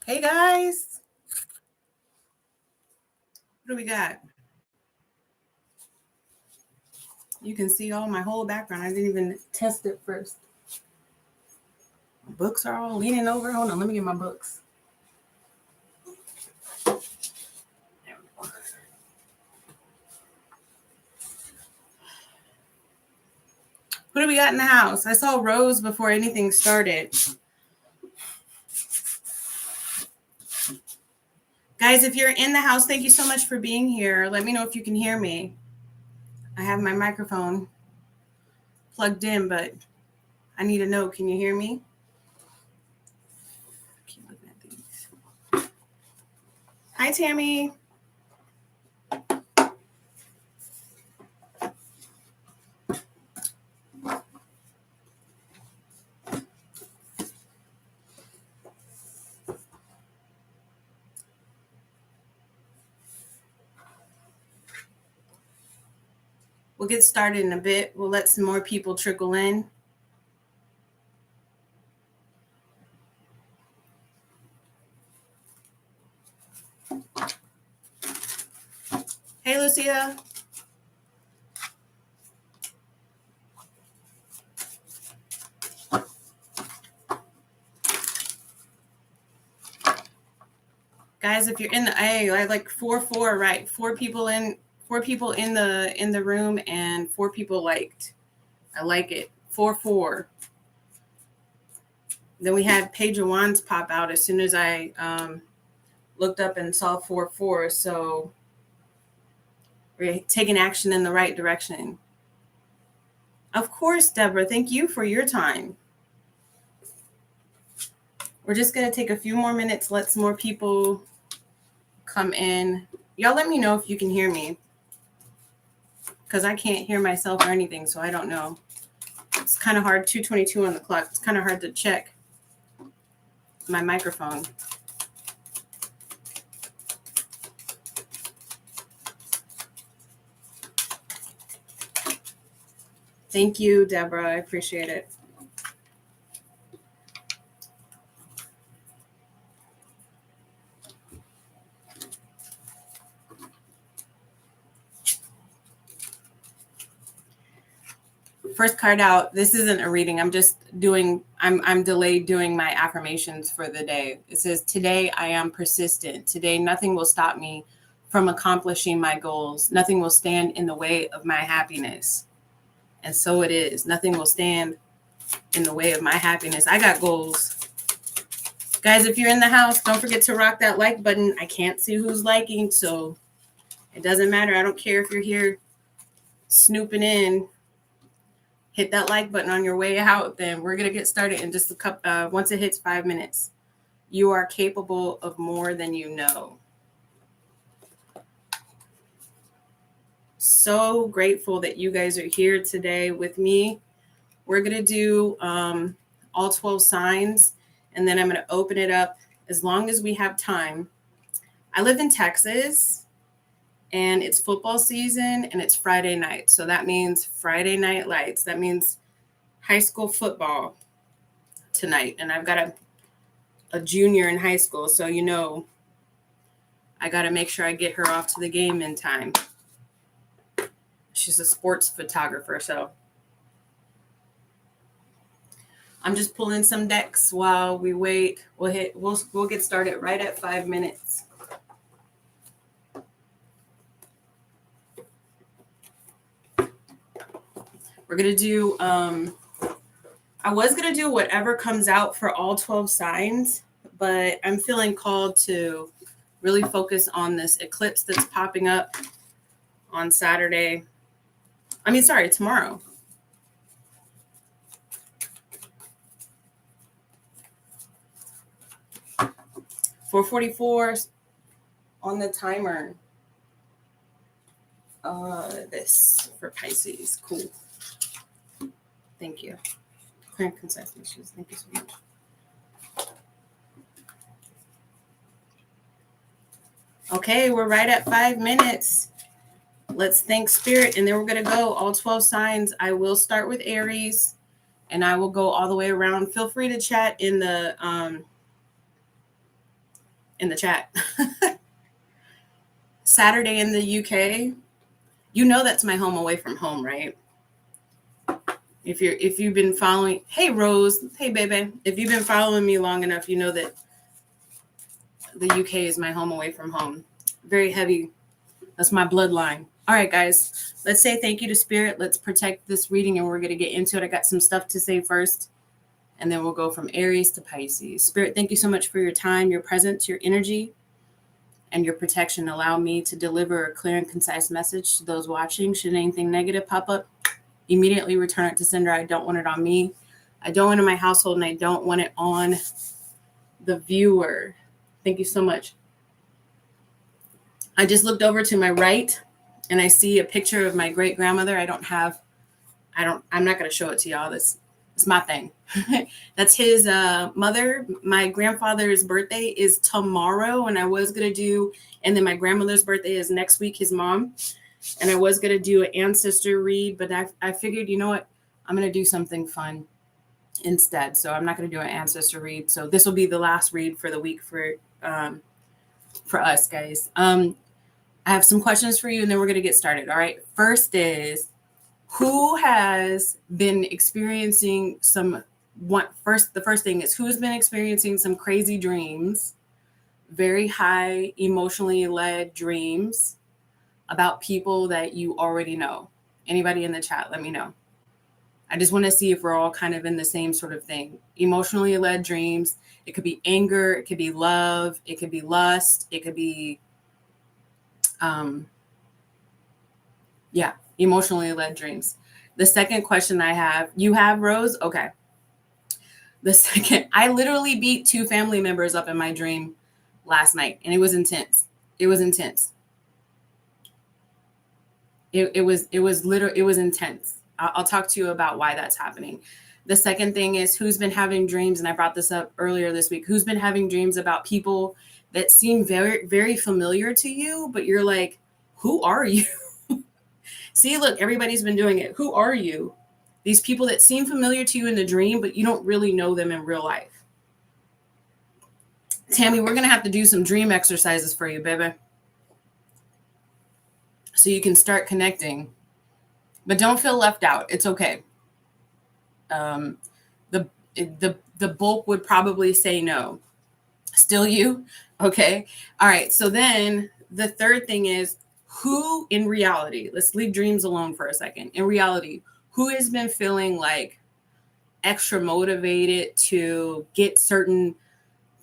Hey guys, what do we got? You can see all my whole background. I didn't even test it first. My books are all leaning over. Hold on, let me get my books. There we go. What do we got in the house? I saw Rose before anything started. Guys, if you're in the house, thank you so much for being here. Let me know if you can hear me. I have my microphone plugged in, but I need to know, can you hear me? I keep looking at these. Hi, Tammy. We'll get started in a bit. We'll let some more people trickle in. Hey, Lucia. Guys, if you're in the I like 4-4, right? Four people in the room and 4 people liked. I like it. 4-4. Then we had Page of Wands pop out as soon as I looked up and saw 4-4. So we're taking action in the right direction. Of course, Deborah, thank you for your time. We're just going to take a few more minutes, let some more people come in. Y'all let me know if you can hear me, because I can't hear myself or anything, so I don't know. It's kind of hard. 2:22 on the clock. It's kind of hard to check my microphone. Thank you, Deborah. I appreciate it. First card out. This isn't a reading. I'm just doing, I'm delayed doing my affirmations for the day. It says, today I am persistent. Today nothing will stop me from accomplishing my goals. Nothing will stand in the way of my happiness. And so it is. Nothing will stand in the way of my happiness. I got goals. Guys, if you're in the house, don't forget to rock that like button. I can't see who's liking, so it doesn't matter. I don't care if you're here snooping in. Hit that like button on your way out. Then we're going to get started in just a couple, once it hits 5 minutes. You are capable of more than you know. So grateful that you guys are here today with me. We're going to do all 12 signs, and then I'm going to open it up as long as we have time. I live in Texas, and it's football season, and it's Friday night. So that means Friday night lights. That means high school football tonight. And I've got a junior in high school, so you know I got to make sure I get her off to the game in time. She's a sports photographer, so I'm just pulling some decks while we wait. We'll get started right at 5 minutes. We're going to do, I was going to do whatever comes out for all 12 signs, but I'm feeling called to really focus on this eclipse that's popping up on tomorrow. $4:44 on the timer. This for Pisces. Cool. Thank you. Clear and concise messages. Thank you so much. Okay, we're right at 5 minutes. Let's thank Spirit, and then we're going to go all 12 signs. I will start with Aries, and I will go all the way around. Feel free to chat in the in the chat. Saturday in the UK. You know that's my home away from home, right? If you've been following, hey Rose, hey baby. If you've been following me long enough, you know that the UK is my home away from home. Very heavy. That's my bloodline. All right, guys. Let's say thank you to Spirit. Let's protect this reading and we're going to get into it. I got some stuff to say first, and then we'll go from Aries to Pisces. Spirit, thank you so much for your time, your presence, your energy, and your protection. Allow me to deliver a clear and concise message to those watching. Should anything negative pop up, immediately return it to sender. I don't want it on me. I don't want it in my household, and I don't want it on the viewer. Thank you so much. I just looked over to my right and I see a picture of my great grandmother. I'm not going to show it to y'all. It's my thing. That's his mother. My grandfather's birthday is tomorrow, and I was going to do, and then my grandmother's birthday is next week, his mom. And I was going to do an ancestor read, but I figured, you know what? I'm going to do something fun instead. So I'm not going to do an ancestor read. So this will be the last read for the week for us, guys. I have some questions for you, and then we're going to get started. All right. First is, who has been experiencing the first thing is, who's been experiencing some crazy dreams, very high emotionally led dreams about people that you already know? Anybody in the chat, let me know. I just want to see if we're all kind of in the same sort of thing. Emotionally led dreams. It could be anger. It could be love. It could be lust. It could be, emotionally led dreams. The second question I have, you have, Rose? Okay. The second, I literally beat 2 family members up in my dream last night, and it was intense. It was intense. It was intense. I'll talk to you about why that's happening. The second thing is, who's been having dreams, and I brought this up earlier this week, who's been having dreams about people that seem very, very familiar to you, but you're like, who are you? See, look, everybody's been doing it. Who are you? These people that seem familiar to you in the dream, but you don't really know them in real life. Tammy, we're going to have to do some dream exercises for you, baby, so you can start connecting. But don't feel left out. It's okay. The bulk would probably say no. Still you? Okay. All right. So then the third thing is, who in reality, let's leave dreams alone for a second. In reality, who has been feeling like extra motivated to get certain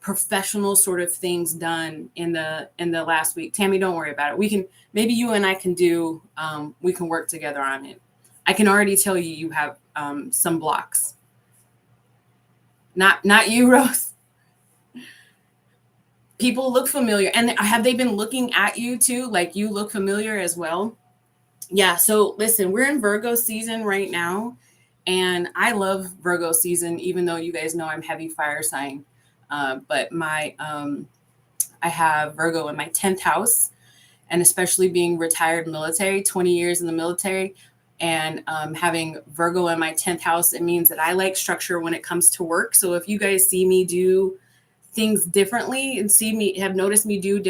professional sort of things done in the last week? Tammy, don't worry about it. Maybe you and I can do, we can work together on it. I can already tell you have some blocks. Not you, Rose. People look familiar. And have they been looking at you too? Like, you look familiar as well? Yeah. So listen, we're in Virgo season right now. And I love Virgo season, even though you guys know I'm heavy fire sign. But I have Virgo in my 10th house, and especially being retired military, 20 years in the military, and having Virgo in my 10th house, it means that I like structure when it comes to work. So if you guys see me do things differently and have noticed me do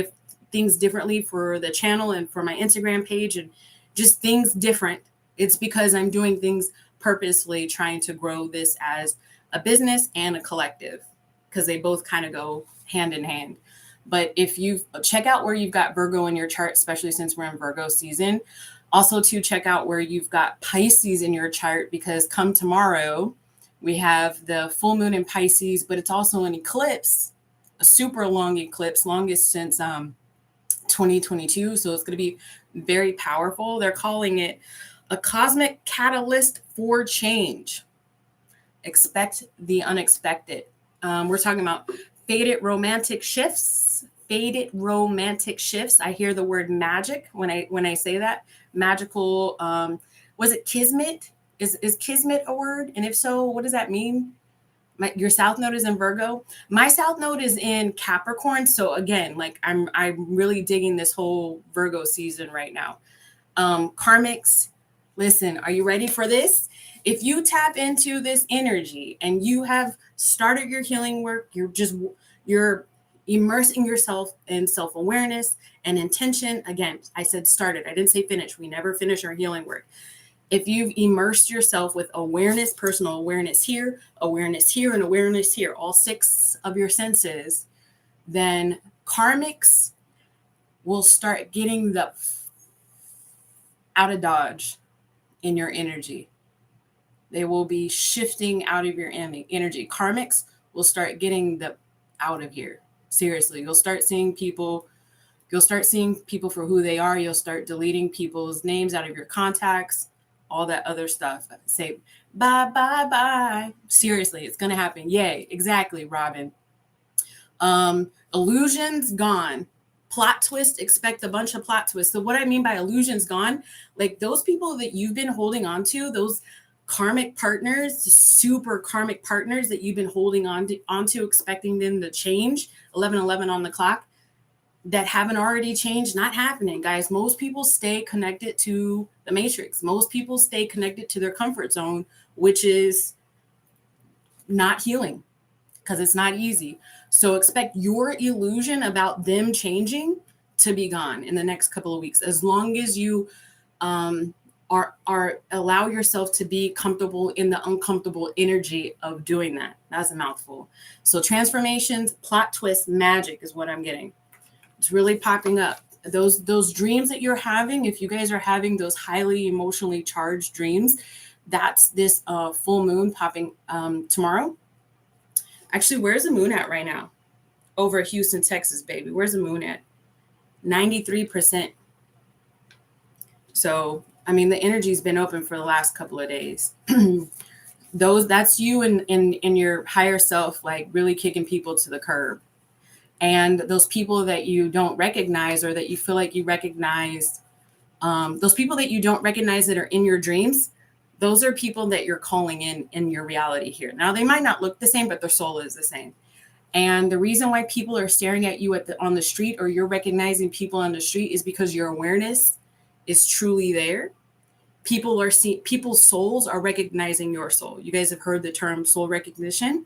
things differently for the channel and for my Instagram page, and just things different, it's because I'm doing things purposefully, trying to grow this as a business and a collective, because they both kind of go hand in hand. But if you check out where you've got Virgo in your chart, especially since we're in Virgo season, also to check out where you've got Pisces in your chart, because come tomorrow, we have the full moon in Pisces, but it's also an eclipse, a super long eclipse, longest since 2022. So it's going to be very powerful. They're calling it a cosmic catalyst for change. Expect the unexpected. We're talking about faded romantic shifts. I hear the word magic when I say that. Magical. Was it kismet? Is kismet a word? And if so, what does that mean? Your south node is in Virgo. My south node is in Capricorn. So again, like I'm really digging this whole Virgo season right now. Karmics, listen, are you ready for this? If you tap into this energy and you have started your healing work, you're immersing yourself in self-awareness and intention. Again, I said started. I didn't say finish. We never finish our healing work. If you've immersed yourself with awareness, personal awareness here, and awareness here, all 6 of your senses, then karmics will start getting the out of dodge in your energy. They will be shifting out of your energy. Karmics will start getting the out of here. Seriously, you'll start seeing people for who they are. You'll start deleting people's names out of your contacts, all that other stuff. Say bye, bye, bye. Seriously, it's going to happen. Yay. Exactly, Robin. Illusions gone. Plot twist, expect a bunch of plot twists. So what I mean by illusions gone, like those people that you've been holding on to, those karmic partners, super karmic partners that you've been holding onto, expecting them to change, 11:11 on the clock, that haven't already changed, not happening, guys. Most people stay connected to the matrix. Most people stay connected to their comfort zone, which is not healing, because it's not easy. So expect your illusion about them changing to be gone in the next couple of weeks, as long as you are allow yourself to be comfortable in the uncomfortable energy of doing that. That's a mouthful. So transformations, plot twists, magic is what I'm getting. It's really popping up. Those dreams that you're having, if you guys are having those highly emotionally charged dreams, that's this full moon popping tomorrow. Actually, where's the moon at right now? Over Houston, Texas, baby. Where's the moon at? 93%. So, I mean, the energy's been open for the last couple of days. That's you in your higher self, like really kicking people to the curb. And those people that you don't recognize, or that you feel like you recognize, those people that you don't recognize that are in your dreams, those are people that you're calling in your reality here. Now, they might not look the same, but their soul is the same. And the reason why people are staring at you on the street, or you're recognizing people on the street, is because your awareness is truly there. People's souls are recognizing your soul. You guys have heard the term soul recognition,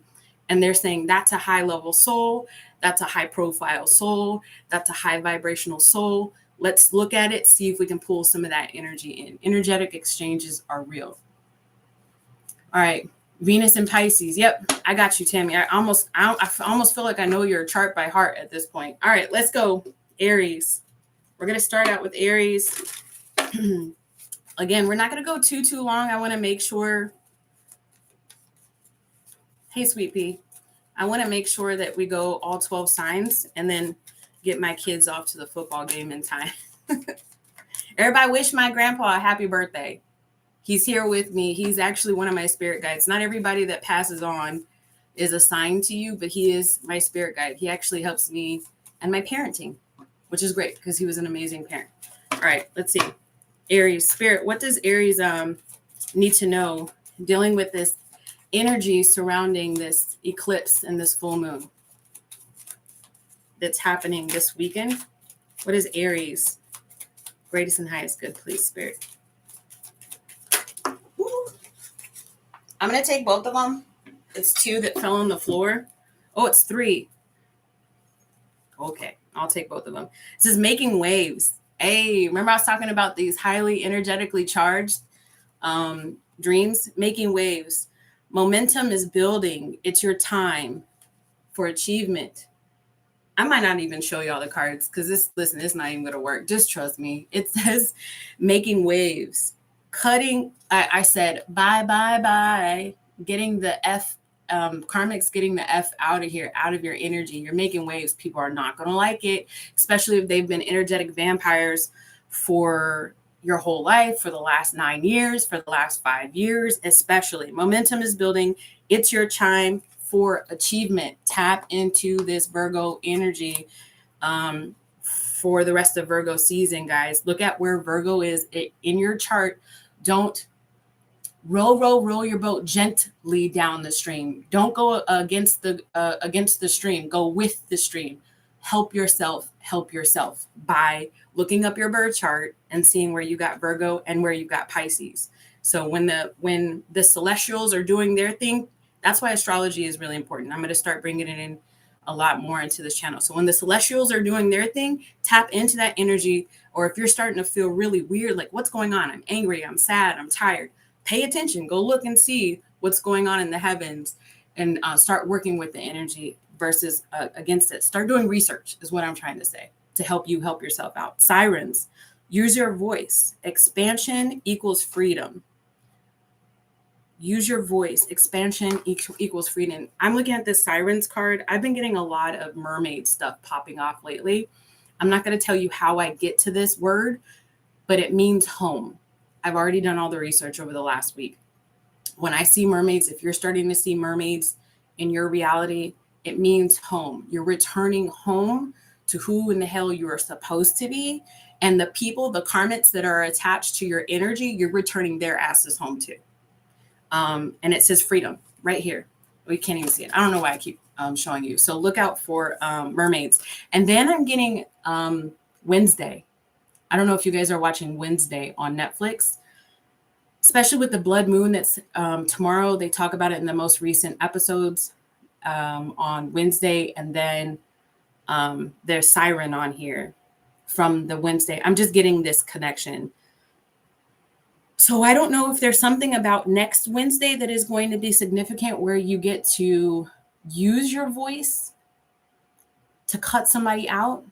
and they're saying that's a high level soul. That's a high profile soul. That's a high vibrational soul. Let's look at it, see if we can pull some of that energy in. Energetic exchanges are real. All right. Venus and Pisces. Yep. I got you, Tammy. I almost feel like I know your chart by heart at this point. All right, let's go. Aries. We're going to start out with Aries. Again, we're not going to go too long. I want to make sure. Hey, sweet pea. I want to make sure that we go all 12 signs and then get my kids off to the football game in time. Everybody wish my grandpa a happy birthday. He's here with me. He's actually one of my spirit guides. Not everybody that passes on is assigned to you, but he is my spirit guide. He actually helps me and my parenting, which is great because he was an amazing parent. All right, let's see. Aries, spirit, what does Aries need to know dealing with this energy surrounding this eclipse and this full moon that's happening this weekend? What is Aries? Greatest and highest good, please, spirit. I'm going to take both of them. It's 2 that fell on the floor. Oh, it's 3. Okay, I'll take both of them. This is making waves. Hey, remember I was talking about these highly energetically charged dreams? Making waves. Momentum is building. It's your time for achievement. I might not even show y'all the cards because it's not even going to work. Just trust me. It says making waves. Cutting, I said, bye. Getting the F, karmic's getting the F out of here, out of your energy. You're making waves. People are not going to like it, especially if they've been energetic vampires for your whole life, for the last 9 years, for the last 5 years, especially. Momentum is building. It's your time for achievement. Tap into this Virgo energy for the rest of Virgo season, guys. Look at where Virgo is in your chart. Don't row your boat gently down the stream. Don't go against the stream. Go with the stream. Help yourself by looking up your birth chart and seeing where you got Virgo and where you got Pisces. So when the celestials are doing their thing, that's why astrology is really important. I'm going to start bringing it in a lot more into this channel. So when the celestials are doing their thing, tap into that energy. Or if you're starting to feel really weird, like what's going on? I'm angry, I'm sad, I'm tired. Pay attention, go look and see what's going on in the heavens and start working with the energy versus against it. Start doing research is what I'm trying to say to help you help yourself out. Sirens, use your voice. Expansion equals freedom. Use your voice. Expansion equals freedom. I'm looking at this Sirens card. I've been getting a lot of mermaid stuff popping off lately. I'm not going to tell you how I get to this word, but it means home. I've already done all the research over the last week. When I see mermaids, if you're starting to see mermaids in your reality, it means home. You're returning home to who in the hell you are supposed to be. And the people, the karmics that are attached to your energy, you're returning their asses home to. And it says freedom right here. We can't even see it. I don't know why I keep showing you. So look out for mermaids. And then I'm getting Wednesday. I don't know if you guys are watching Wednesday on Netflix, especially with the blood moon that's tomorrow. They talk about it in the most recent episodes on Wednesday. And then there's Siren on here from the Wednesday. I'm just getting this connection. So I don't know if there's something about next Wednesday that is going to be significant where you get to use your voice to cut somebody out.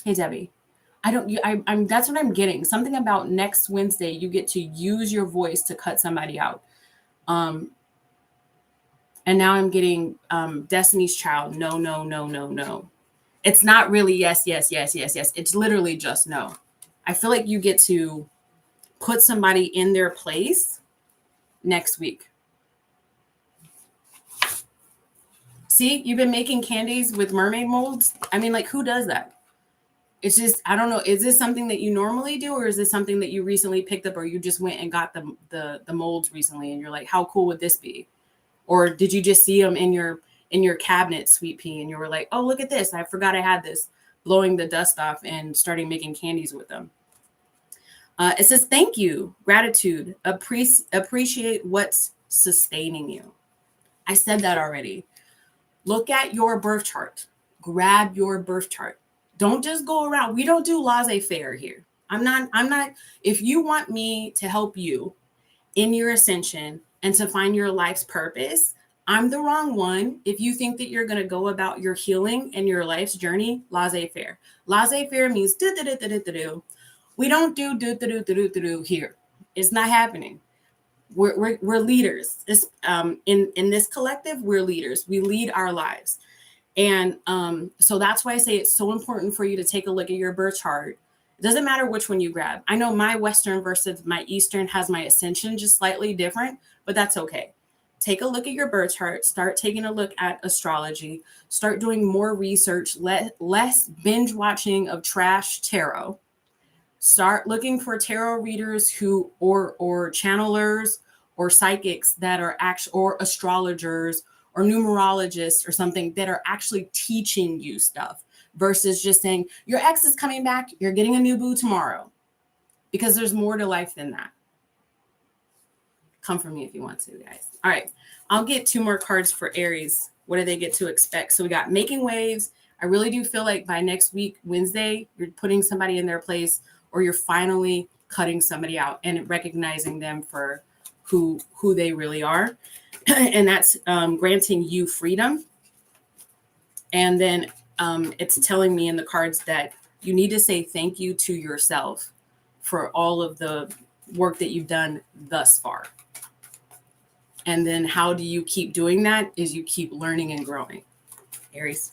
Hey, Debbie, I'm that's what I'm getting. Something about next Wednesday, you get to use your voice to cut somebody out. And now I'm getting Destiny's Child. No, no, no, no, no. It's not really yes, yes, yes, yes, yes. It's literally just no. I feel like you get to put somebody in their place next week. See, you've been making candies with mermaid molds. I mean, like, who does that? It's just, I don't know. Is this something that you normally do, or is this something that you recently picked up, or you just went and got the molds recently and you're like, how cool would this be? Or did you just see them in your cabinet, Sweet Pea, and you were like, oh, look at this. I forgot I had this, blowing the dust off and starting making candies with them. It says, thank you, gratitude, appreciate what's sustaining you. I said that already. Look at your birth chart. Grab your birth chart. Don't just go around. We don't do laissez-faire here. I'm not, if you want me to help you in your ascension and to find your life's purpose, I'm the wrong one. If you think that you're going to go about your healing and your life's journey, laissez-faire. Laissez-faire means do. We don't do here. It's not happening. We're leaders. In this collective, we're leaders. We lead our lives. And so that's why I say it's so important for you to take a look at your birth chart. It doesn't matter which one you grab. I know my Western versus my Eastern has my ascension just slightly different, but that's okay. Take a look at your birth chart. Start taking a look at astrology. Start doing more research. Less binge watching of trash tarot. Start looking for tarot readers who or channelers or psychics that are actually, or astrologers or numerologists or something that are actually teaching you stuff versus just saying your ex is coming back, you're getting a new boo tomorrow, because there's more to life than that. Come for me if you want to, guys. All right, I'll get 2 more cards for Aries. What do they get to expect? So we got making waves. I really do feel like by next week, Wednesday, you're putting somebody in their place, or you're finally cutting somebody out and recognizing them for who they really are. And that's granting you freedom. And then it's telling me in the cards that you need to say thank you to yourself for all of the work that you've done thus far. And then how do you keep doing that? Is you keep learning and growing, Aries.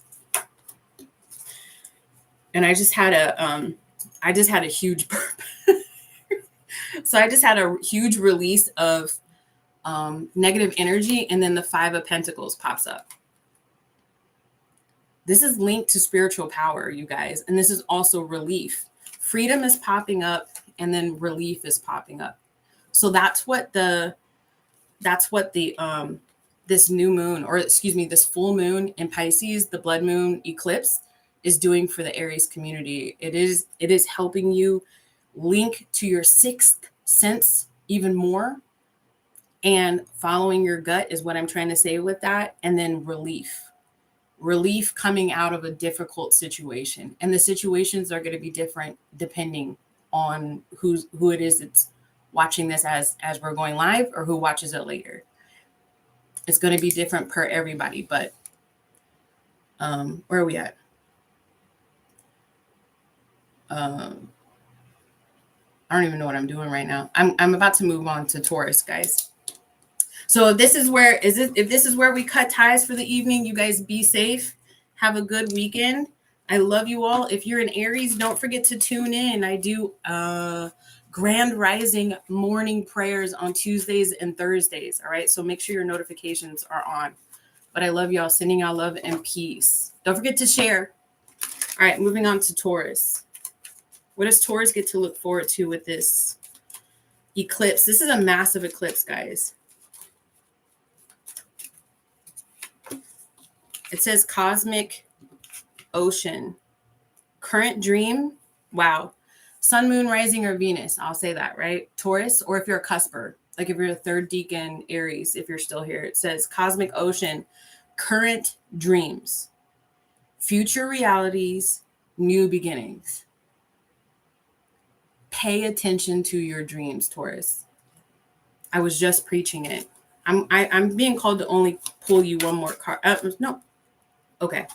And I just had a huge burp. So I just had a huge release of negative energy, and then the 5 of Pentacles pops up. This is linked to spiritual power, you guys, and this is also relief. Freedom is popping up, and then relief is popping up. So that's what this new moon, or excuse me, this full moon in Pisces, the blood moon eclipse, is doing for the Aries community. It is helping you link to your 6th sense even more. And following your gut is what I'm trying to say with that. And then relief. relief coming out of a difficult situation. And the situations are going to be different depending on who it is that's watching this as we're going live, or who watches it later. It's going to be different per everybody, but where are we at? I don't even know what I'm doing right now. I'm about to move on to Taurus, guys. So if this is where we cut ties for the evening, you guys be safe. Have a good weekend. I love you all. If you're in Aries, don't forget to tune in. I do Grand Rising morning prayers on Tuesdays and Thursdays. All right. So make sure your notifications are on. But I love y'all. Sending y'all love and peace. Don't forget to share. All right. Moving on to Taurus. What does Taurus get to look forward to with this eclipse? This is a massive eclipse, guys. It says cosmic ocean. Current dream. Wow. Sun, moon, rising, or Venus. I'll say that, right? Taurus, or if you're a cusper, like if you're a third decan Aries, if you're still here, it says cosmic ocean, current dreams, future realities, new beginnings. Pay attention to your dreams, Taurus. I was just preaching it. I'm being called to only pull you one more card. No. Okay.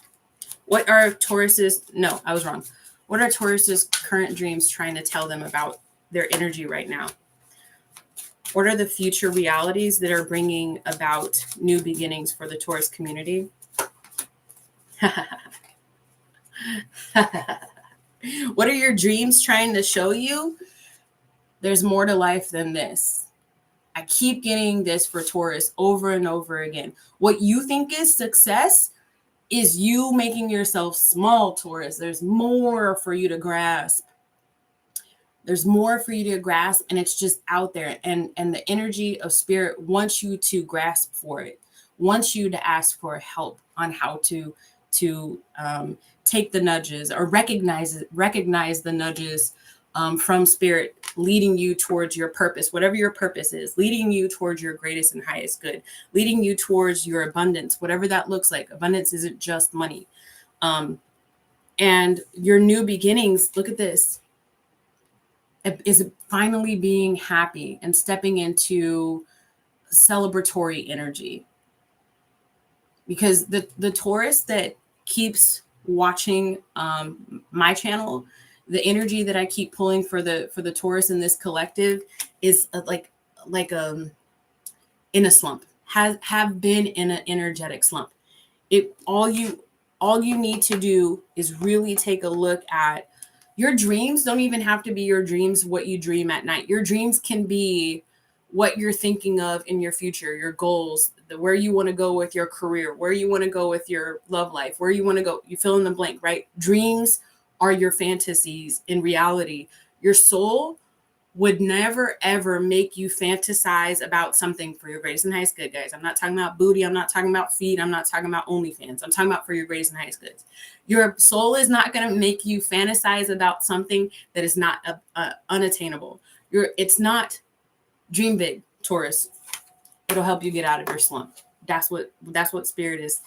What are Taurus's? No, I was wrong. What are Taurus's current dreams trying to tell them about their energy right now? What are the future realities that are bringing about new beginnings for the Taurus community? What are your dreams trying to show you? There's more to life than this. I keep getting this for Taurus over and over again. What you think is success is you making yourself small, Taurus. There's more for you to grasp. There's more for you to grasp, and it's just out there. And the energy of spirit wants you to grasp for it, wants you to ask for help on how to take the nudges, or recognize the nudges from spirit, leading you towards your purpose, whatever your purpose is, leading you towards your greatest and highest good, leading you towards your abundance, whatever that looks like. Abundance isn't just money. And your new beginnings, look at this, is finally being happy and stepping into celebratory energy. Because the Taurus that keeps watching my channel, the energy that I keep pulling for the Taurus in this collective is like in a slump, have been in an energetic slump. All you need to do is really take a look at your dreams. Don't even have to be your dreams, what you dream at night. Your dreams can be what you're thinking of in your future, your goals, where you want to go with your career, where you want to go with your love life, where you want to go. You fill in the blank, right? Dreams are your fantasies. In reality, your soul would never, ever make you fantasize about something for your greatest and highest good, guys. I'm not talking about booty. I'm not talking about feet. I'm not talking about OnlyFans. I'm talking about for your greatest and highest goods. Your soul is not going to make you fantasize about something that is not unattainable. It's not. Dream big, Taurus. It'll help you get out of your slump. That's what spirit is.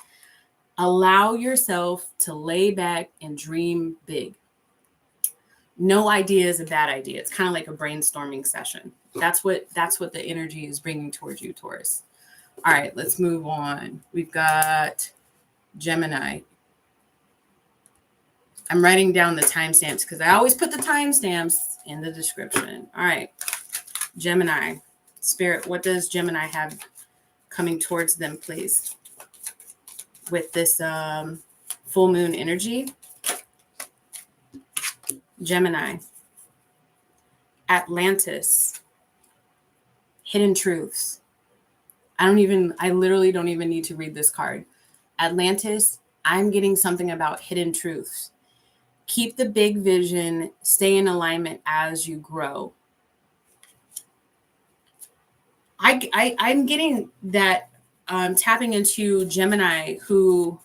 Allow yourself to lay back and dream big. No idea is a bad idea. It's kind of like a brainstorming session. That's what the energy is bringing towards you, Taurus. All right, let's move on. We've got Gemini. I'm writing down the timestamps because I always put the timestamps in the description. All right. Gemini, spirit, what does Gemini have coming towards them, please? With this full moon energy. Gemini, Atlantis, hidden truths. I literally don't even need to read this card. Atlantis, I'm getting something about hidden truths. Keep the big vision, stay in alignment as you grow. I'm getting that tapping into Gemini, who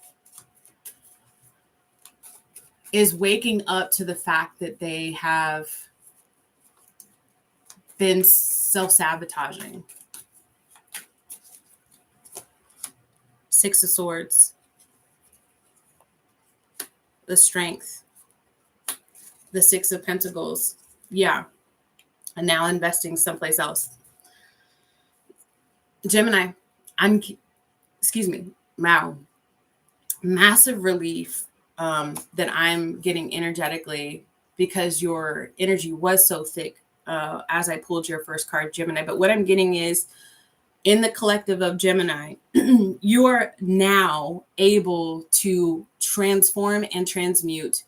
is waking up to the fact that they have been self-sabotaging. Six of Swords. the Strength, the Six of Pentacles. Yeah. And now investing someplace else. Gemini, wow. Massive relief that I'm getting energetically, because your energy was so thick as I pulled your first card, Gemini. But what I'm getting is, in the collective of Gemini, you are now able to transform and transmute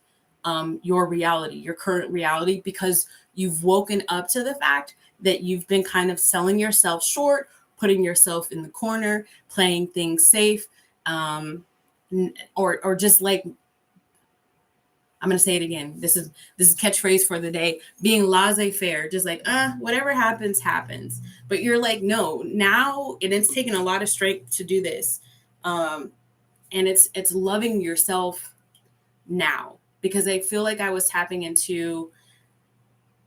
your reality, your current reality, because you've woken up to the fact that you've been kind of selling yourself short, putting yourself in the corner, playing things safe, or just like, I'm going to say it again. This is catchphrase for the day. Being laissez-faire, just like, whatever happens, happens. But you're like, no, now, and it's taken a lot of strength to do this. And it's loving yourself now, because I feel like I was tapping into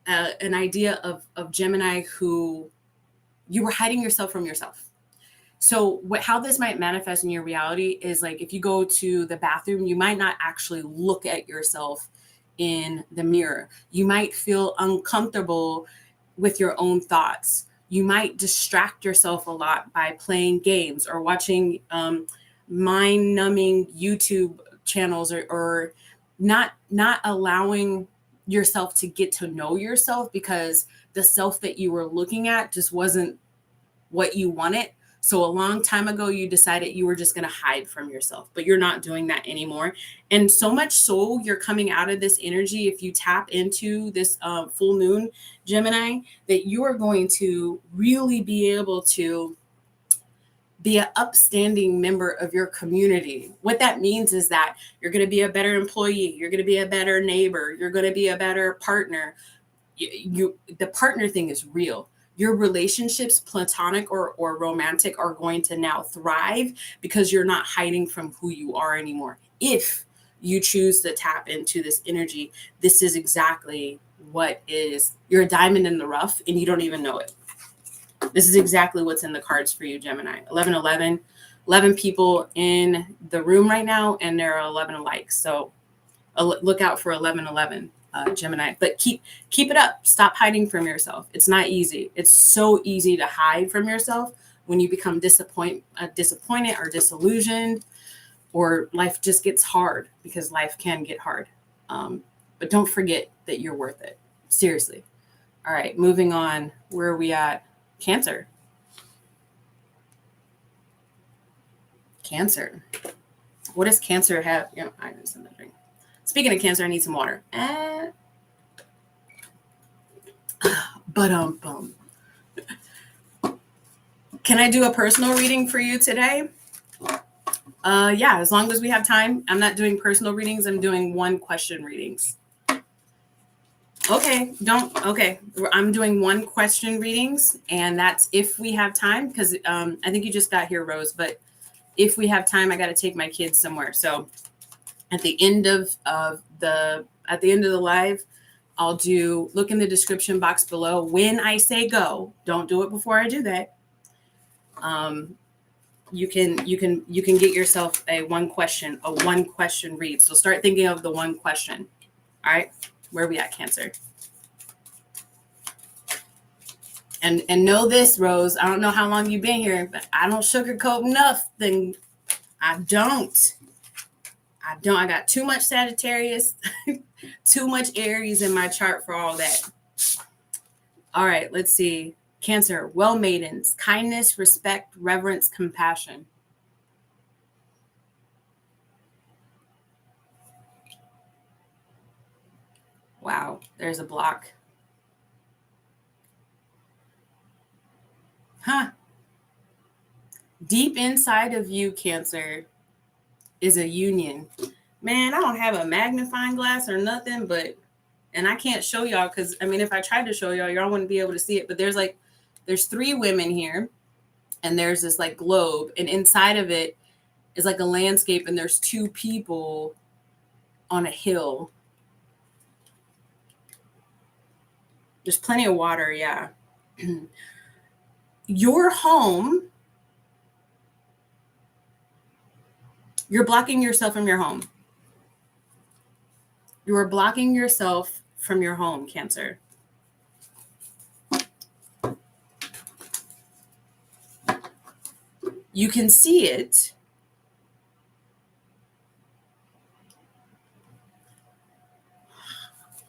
an idea of Gemini who you were hiding yourself from yourself. So how this might manifest in your reality is, like, if you go to the bathroom, you might not actually look at yourself in the mirror. You might feel uncomfortable with your own thoughts. You might distract yourself a lot by playing games or watching mind-numbing YouTube channels, or not allowing yourself to get to know yourself, because the self that you were looking at just wasn't what you wanted. So a long time ago, you decided you were just going to hide from yourself, but you're not doing that anymore. And so much so, you're coming out of this energy, if you tap into this full moon, Gemini, that you are going to really be able to be an upstanding member of your community. What that means is that you're going to be a better employee. You're going to be a better neighbor. You're going to be a better partner. The partner thing is real. Your relationships, platonic or romantic, are going to now thrive because you're not hiding from who you are anymore. If you choose to tap into this energy, this is exactly what is. You're a diamond in the rough and you don't even know it. This is exactly what's in the cards for you, Gemini. 11 people in the room right now, and there are 11 likes. So look out for 11, Gemini. But keep it up. Stop hiding from yourself. It's not easy. It's so easy to hide from yourself when you become disappointed or disillusioned, or life just gets hard, because life can get hard. But don't forget that you're worth it. Seriously. All right, moving on. Where are we at? Cancer. What does Cancer have? I need something to drink. Speaking of Cancer, I need some water. Can I do a personal reading for you today? Yeah, as long as we have time. I'm not doing personal readings. I'm doing one question readings. Okay, I'm doing one question readings, and that's if we have time, because I think you just got here, Rose, but if we have time, I got to take my kids somewhere. So at the end of the live, I'll look in the description box below. When I say go, don't do it before I do that. You can get yourself a one question read. So start thinking of the one question. All right, where are we at, Cancer? And know this, Rose, I don't know how long you've been here, but I don't sugarcoat nothing. I don't. I got too much Sagittarius, too much Aries in my chart for all that. All right, let's see. Cancer, well maidens, kindness, respect, reverence, compassion. Wow, there's a block. Huh. Deep inside of you, Cancer, is a union. Man, I don't have a magnifying glass or nothing, and I can't show y'all, because if I tried to show y'all wouldn't be able to see it. But there's 3 women here, and there's this like globe, and inside of it is like a landscape, and there's 2 people on a hill. There's plenty of water, yeah. Your home, you're blocking yourself from your home. You are blocking yourself from your home, Cancer. You can see it.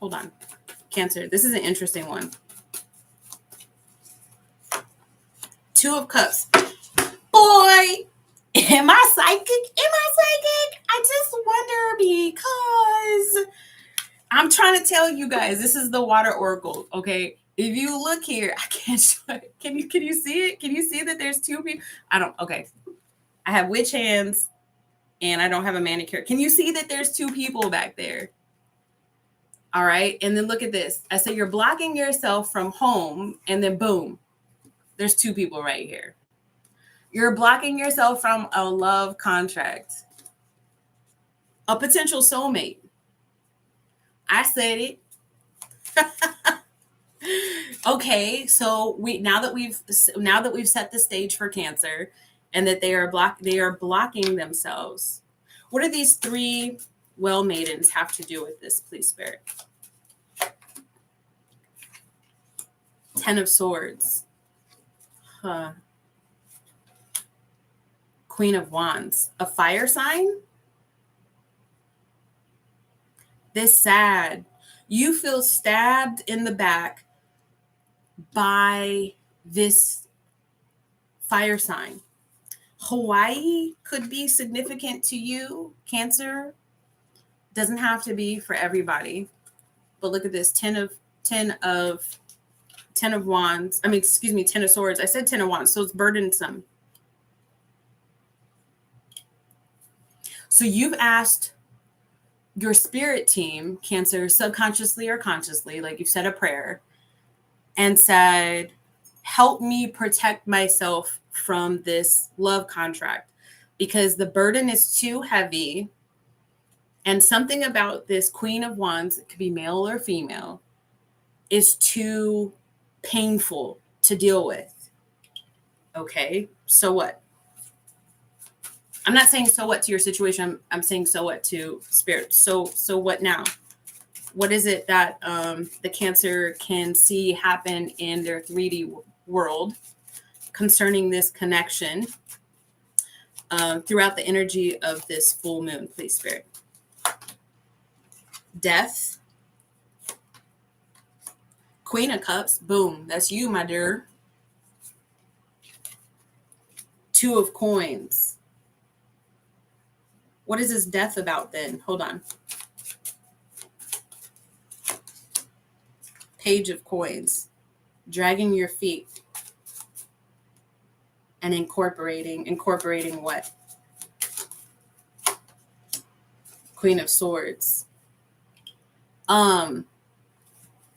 Hold on. Cancer, this is an interesting one. Two of Cups. Boy, am I psychic? I just wonder because I'm trying to tell you guys, this is the water oracle, okay? If you look here, I can't show it. Can you see it? Can you see that there's two people? Okay. I have witch hands and I don't have a manicure. Can you see that there's two people back there? All right. And then look at this. I say you're blocking yourself from home, and then boom, there's two people right here. You're blocking yourself from a love contract, a potential soulmate. I said it. Okay, so now that we've set the stage for Cancer, and that they are blocking themselves. What do these three well maidens have to do with this, please, Spirit? Ten of Swords. Queen of Wands. A fire sign? This sad. You feel stabbed in the back by this fire sign. Hawaii could be significant to you, Cancer. Doesn't have to be for everybody. But look at this, 10 of Wands. I mean, excuse me, 10 of Swords. I said 10 of Wands, so it's burdensome. So you've asked your spirit team, Cancer, subconsciously or consciously, like you've said a prayer, and said, help me protect myself from this love contract because the burden is too heavy. And something about this Queen of Wands, it could be male or female, is too painful to deal with. Okay, so what? I'm not saying so what to your situation. I'm saying so what to spirit. So what now? What is it that the Cancer can see happen in their 3D world concerning this connection throughout the energy of this full moon, please, Spirit? Death. Queen of Cups. Boom. That's you, my dear. Two of Coins. What is this death about then? Hold on. Page of Coins. Dragging your feet. And incorporating what? Queen of Swords. One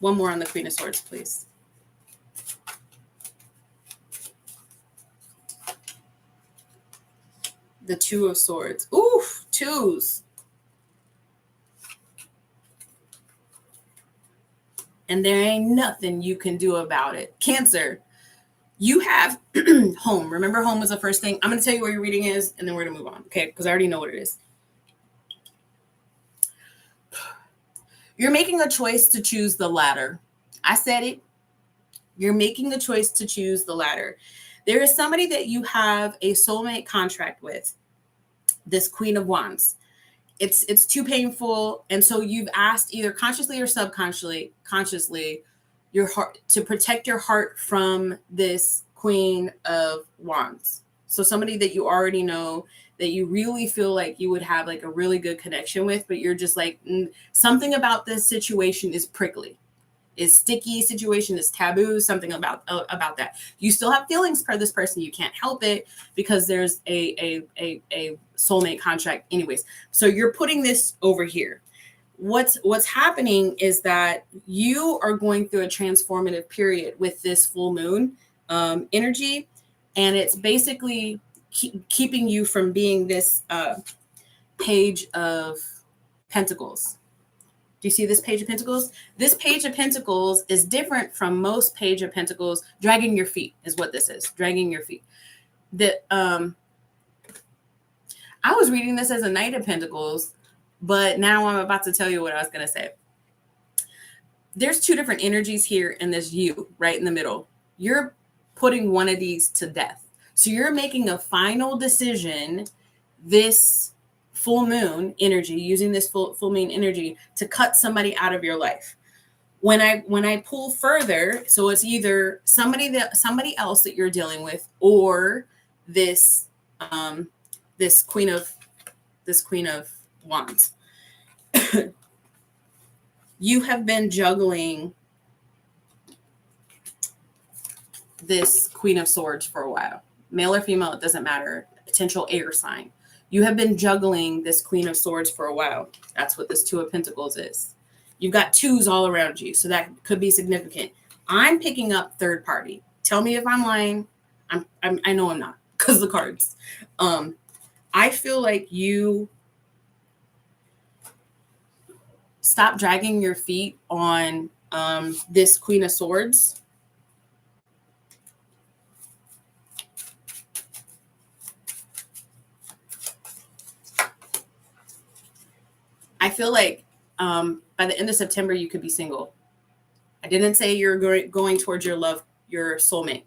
more on the Queen of Swords, please. The Two of Swords. Oof, twos. And there ain't nothing you can do about it. Cancer, you have home. Remember, home was the first thing. I'm going to tell you where your reading is, and then we're going to move on, okay? Because I already know what it is. You're making a choice to choose the latter. I said it. You're making the choice to choose the latter. There is somebody that you have a soulmate contract with, this Queen of Wands. It's too painful, and so you've asked either consciously or subconsciously, your heart to protect your heart from this Queen of Wands. So somebody that you already know, that you really feel like you would have like a really good connection with, but you're just like, something about this situation is prickly, is sticky, situation is taboo, something about that. You still have feelings for this person. You can't help it because there's a soulmate contract anyways. So you're putting this over here. What's happening is that you are going through a transformative period with this full moon energy, and it's basically keeping you from being this Page of Pentacles. Do you see this Page of Pentacles? This Page of Pentacles is different from most Page of Pentacles. Dragging your feet is what this is. Dragging your feet. I was reading this as a Knight of Pentacles, But now I'm about to tell you what I was going to say. There's two different energies here, and there's you right in the middle. You're putting one of these to death. So you're making a final decision this full moon energy, using this full moon energy to cut somebody out of your life. When I pull further, so it's either somebody else that you're dealing with, or this this Queen of Wands. You have been juggling this Queen of Swords for a while. Male or female, it doesn't matter. Potential air sign. You have been juggling this Queen of Swords for a while. That's what this Two of Pentacles is. You've got twos all around you, so that could be significant. I'm picking up third party. Tell me if I'm lying. I know I'm not, because the cards. I feel like you stop dragging your feet on this Queen of Swords. I feel like by the end of September, you could be single. I didn't say you're going towards your love, your soulmate,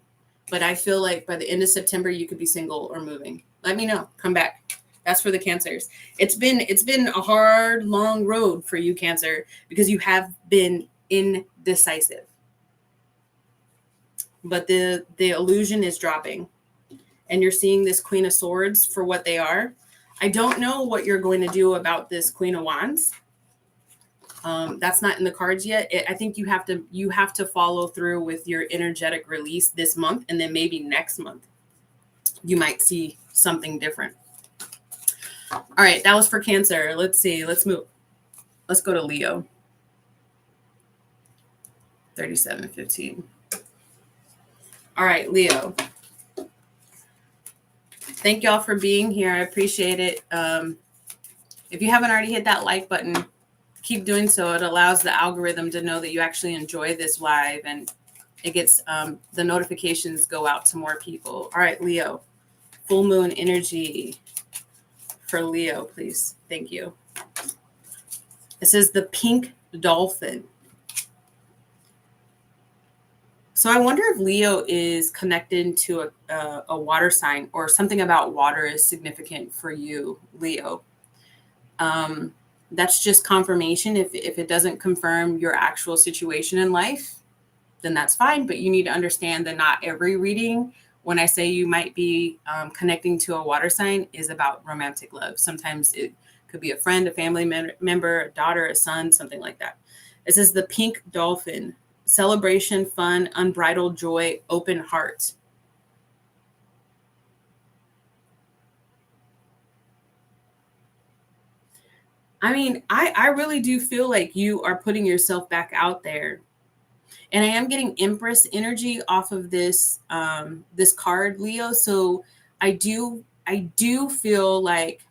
but I feel like by the end of September, you could be single or moving. Let me know. Come back. That's for the Cancers. It's been a hard, long road for you, Cancer, because you have been indecisive. But the illusion is dropping, and you're seeing this Queen of Swords for what they are. I don't know what you're going to do about this Queen of Wands. That's not in the cards yet. I think you have to follow through with your energetic release this month, and then maybe next month you might see something different. All right, that was for Cancer. Let's see. Let's move. Let's go to Leo. 3715. All right, Leo. Thank y'all for being here. I appreciate it. If you haven't already hit that like button, keep doing so. It allows the algorithm to know that you actually enjoy this live, and it gets the notifications go out to more people. All right, Leo. Full moon energy for Leo, please. Thank you. It says the pink dolphin. So I wonder if Leo is connected to a water sign, or something about water is significant for you, Leo. That's just confirmation. If it doesn't confirm your actual situation in life, then that's fine. But you need to understand that not every reading, when I say you might be connecting to a water sign, is about romantic love. Sometimes it could be a friend, a family member, a daughter, a son, something like that. It says the pink dolphin. Celebration, fun, unbridled joy, open heart. I mean, I really do feel like you are putting yourself back out there. And I am getting Empress energy off of this this card, Leo. So I do feel like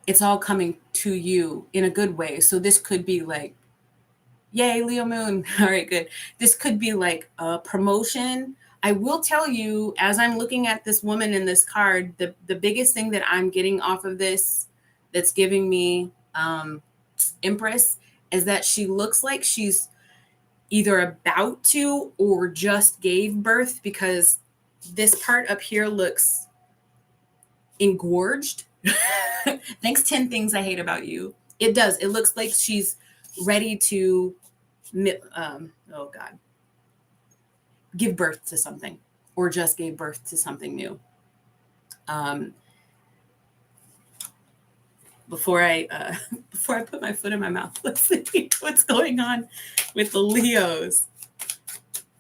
it's all coming to you in a good way. So this could be like, yay, Leo moon. All right, good. This could be like a promotion. I will tell you, as I'm looking at this woman in this card, the biggest thing that I'm getting off of this that's giving me Empress is that she looks like she's either about to or just gave birth, because this part up here looks engorged. Thanks 10 things I hate about you. It does. It looks like she's ready to give birth to something, or just gave birth to something new. Before I put my foot in my mouth, let's see what's going on with the Leos.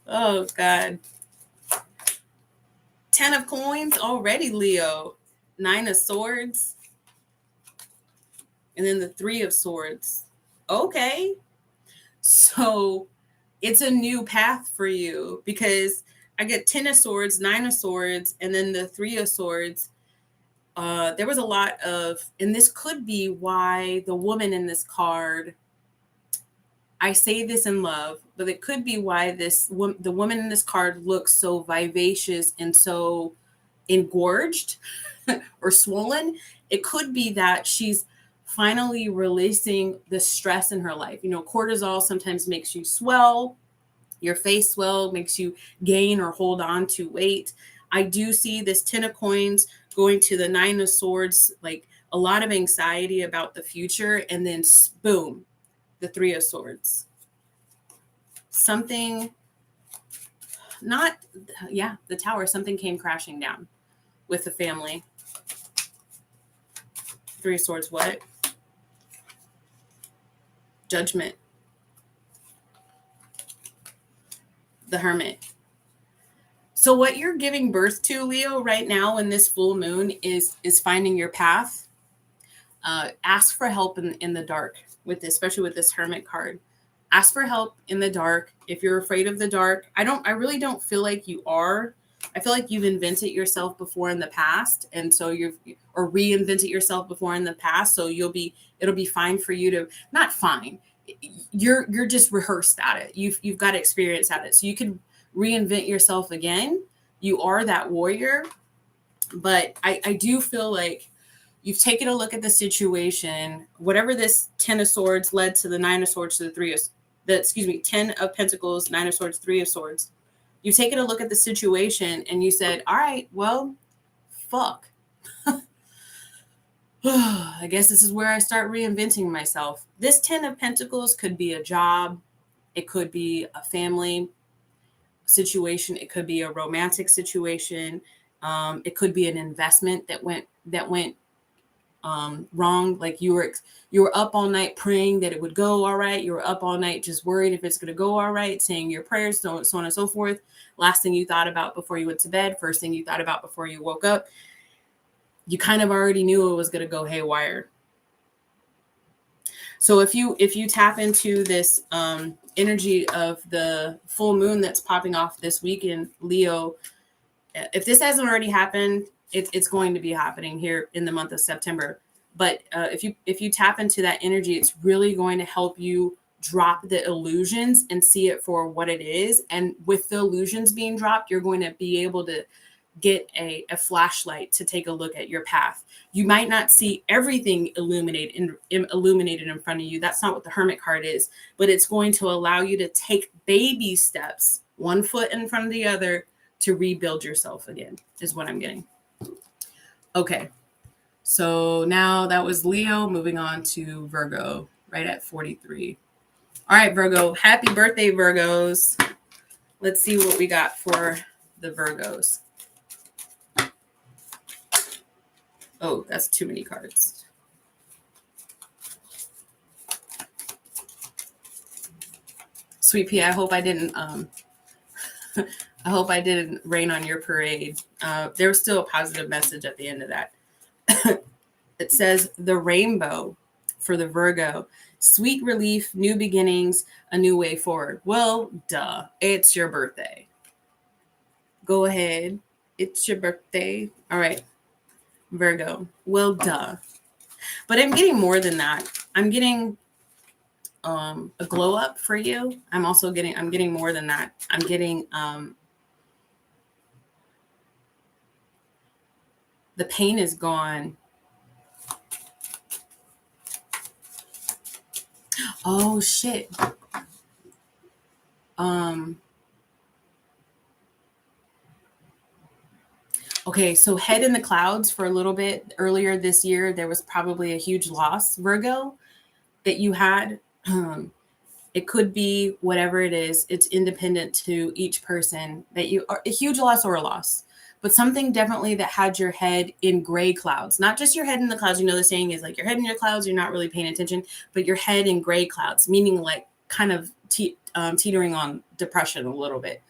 Oh God. 10 of coins already, Leo. 9 of swords. And then the 3 of swords. Okay. So it's a new path for you, because I get 10 of swords, 9 of swords, and then the 3 of swords. There was a lot of, and this could be why the woman in this card, I say this in love, but it could be why the woman in this card looks so vivacious and so engorged, or swollen, it could be that she's finally releasing the stress in her life. You know, cortisol sometimes makes you swell, your face swell, makes you gain or hold on to weight. I do see this 10 of coins going to the 9 of swords, like a lot of anxiety about the future, and then boom, the 3 of swords. Something, not, yeah, the tower, something came crashing down with the family. 3 of swords, what? Judgment. The Hermit. So what you're giving birth to, Leo, right now in this full moon is finding your path. Ask for help in the dark with this, especially with this Hermit card. Ask for help in the dark. If you're afraid of the dark, I really don't feel like you are. I feel like you've invented yourself before in the past. And so or reinvented yourself before in the past. So it'll be fine for you to, not fine. You're just rehearsed at it. You've got experience at it. So you can reinvent yourself again. You are that warrior. But I do feel like you've taken a look at the situation, whatever this 10 of swords led to the 9 of swords to the 10 of pentacles, 9 of swords, 3 of swords. You've taken a look at the situation and you said, all right, well, fuck. I guess this is where I start reinventing myself. This 10 of pentacles could be a job. It could be a family situation. It could be a romantic situation. It could be an investment that went wrong. Like you were up all night praying that it would go all right. You were up all night just worried if it's going to go all right, saying your prayers, so on and so forth. Last thing you thought about before you went to bed, first thing you thought about before you woke up. You kind of already knew it was going to go haywire. So if you tap into this energy of the full moon that's popping off this weekend, Leo, if this hasn't already happened, it's going to be happening here in the month of September. But if you tap into that energy, it's really going to help you drop the illusions and see it for what it is. And with the illusions being dropped, you're going to be able to get a flashlight to take a look at your path. You might not see everything illuminated in front of you. That's not what the Hermit card is, but it's going to allow you to take baby steps, one foot in front of the other, to rebuild yourself again, is what I'm getting. Okay, so now that was Leo. Moving on to Virgo, right at 43. All right, Virgo, happy birthday, Virgos. Let's see what we got for the Virgos. Oh, that's too many cards. Sweet Pea, I hope I didn't rain on your parade. There was still a positive message at the end of that. It says the rainbow for the Virgo. Sweet relief, new beginnings, a new way forward. Well, duh. It's your birthday. Go ahead. It's your birthday. All right. Virgo. Well, duh. But I'm getting more than that. I'm getting a glow up for you. I'm getting more than that. I'm getting the pain is gone. Oh shit. Okay, so head in the clouds for a little bit earlier this year. There was probably a huge loss, Virgo, that you had. It could be whatever it is. It's independent to each person that you are, a huge loss or a loss, but something definitely that had your head in gray clouds, not just your head in the clouds. You know, the saying is like your head in your clouds, you're not really paying attention, but your head in gray clouds, meaning like kind of teetering on depression a little bit.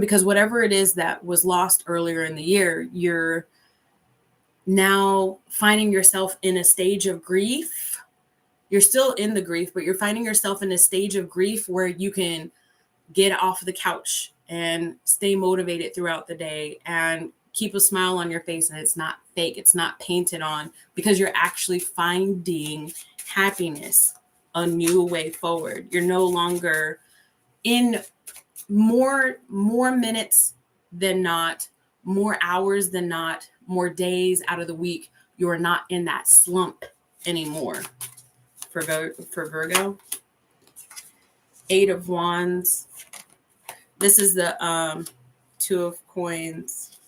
Because whatever it is that was lost earlier in the year, you're now finding yourself in a stage of grief. You're still in the grief, but you're finding yourself in a stage of grief where you can get off the couch and stay motivated throughout the day and keep a smile on your face. And it's not fake. It's not painted on, because you're actually finding happiness, a new way forward. You're no longer in more minutes than not, more hours than not, more days out of the week. You're not in that slump anymore. For Virgo, 8 of Wands. This is the 2 of Coins.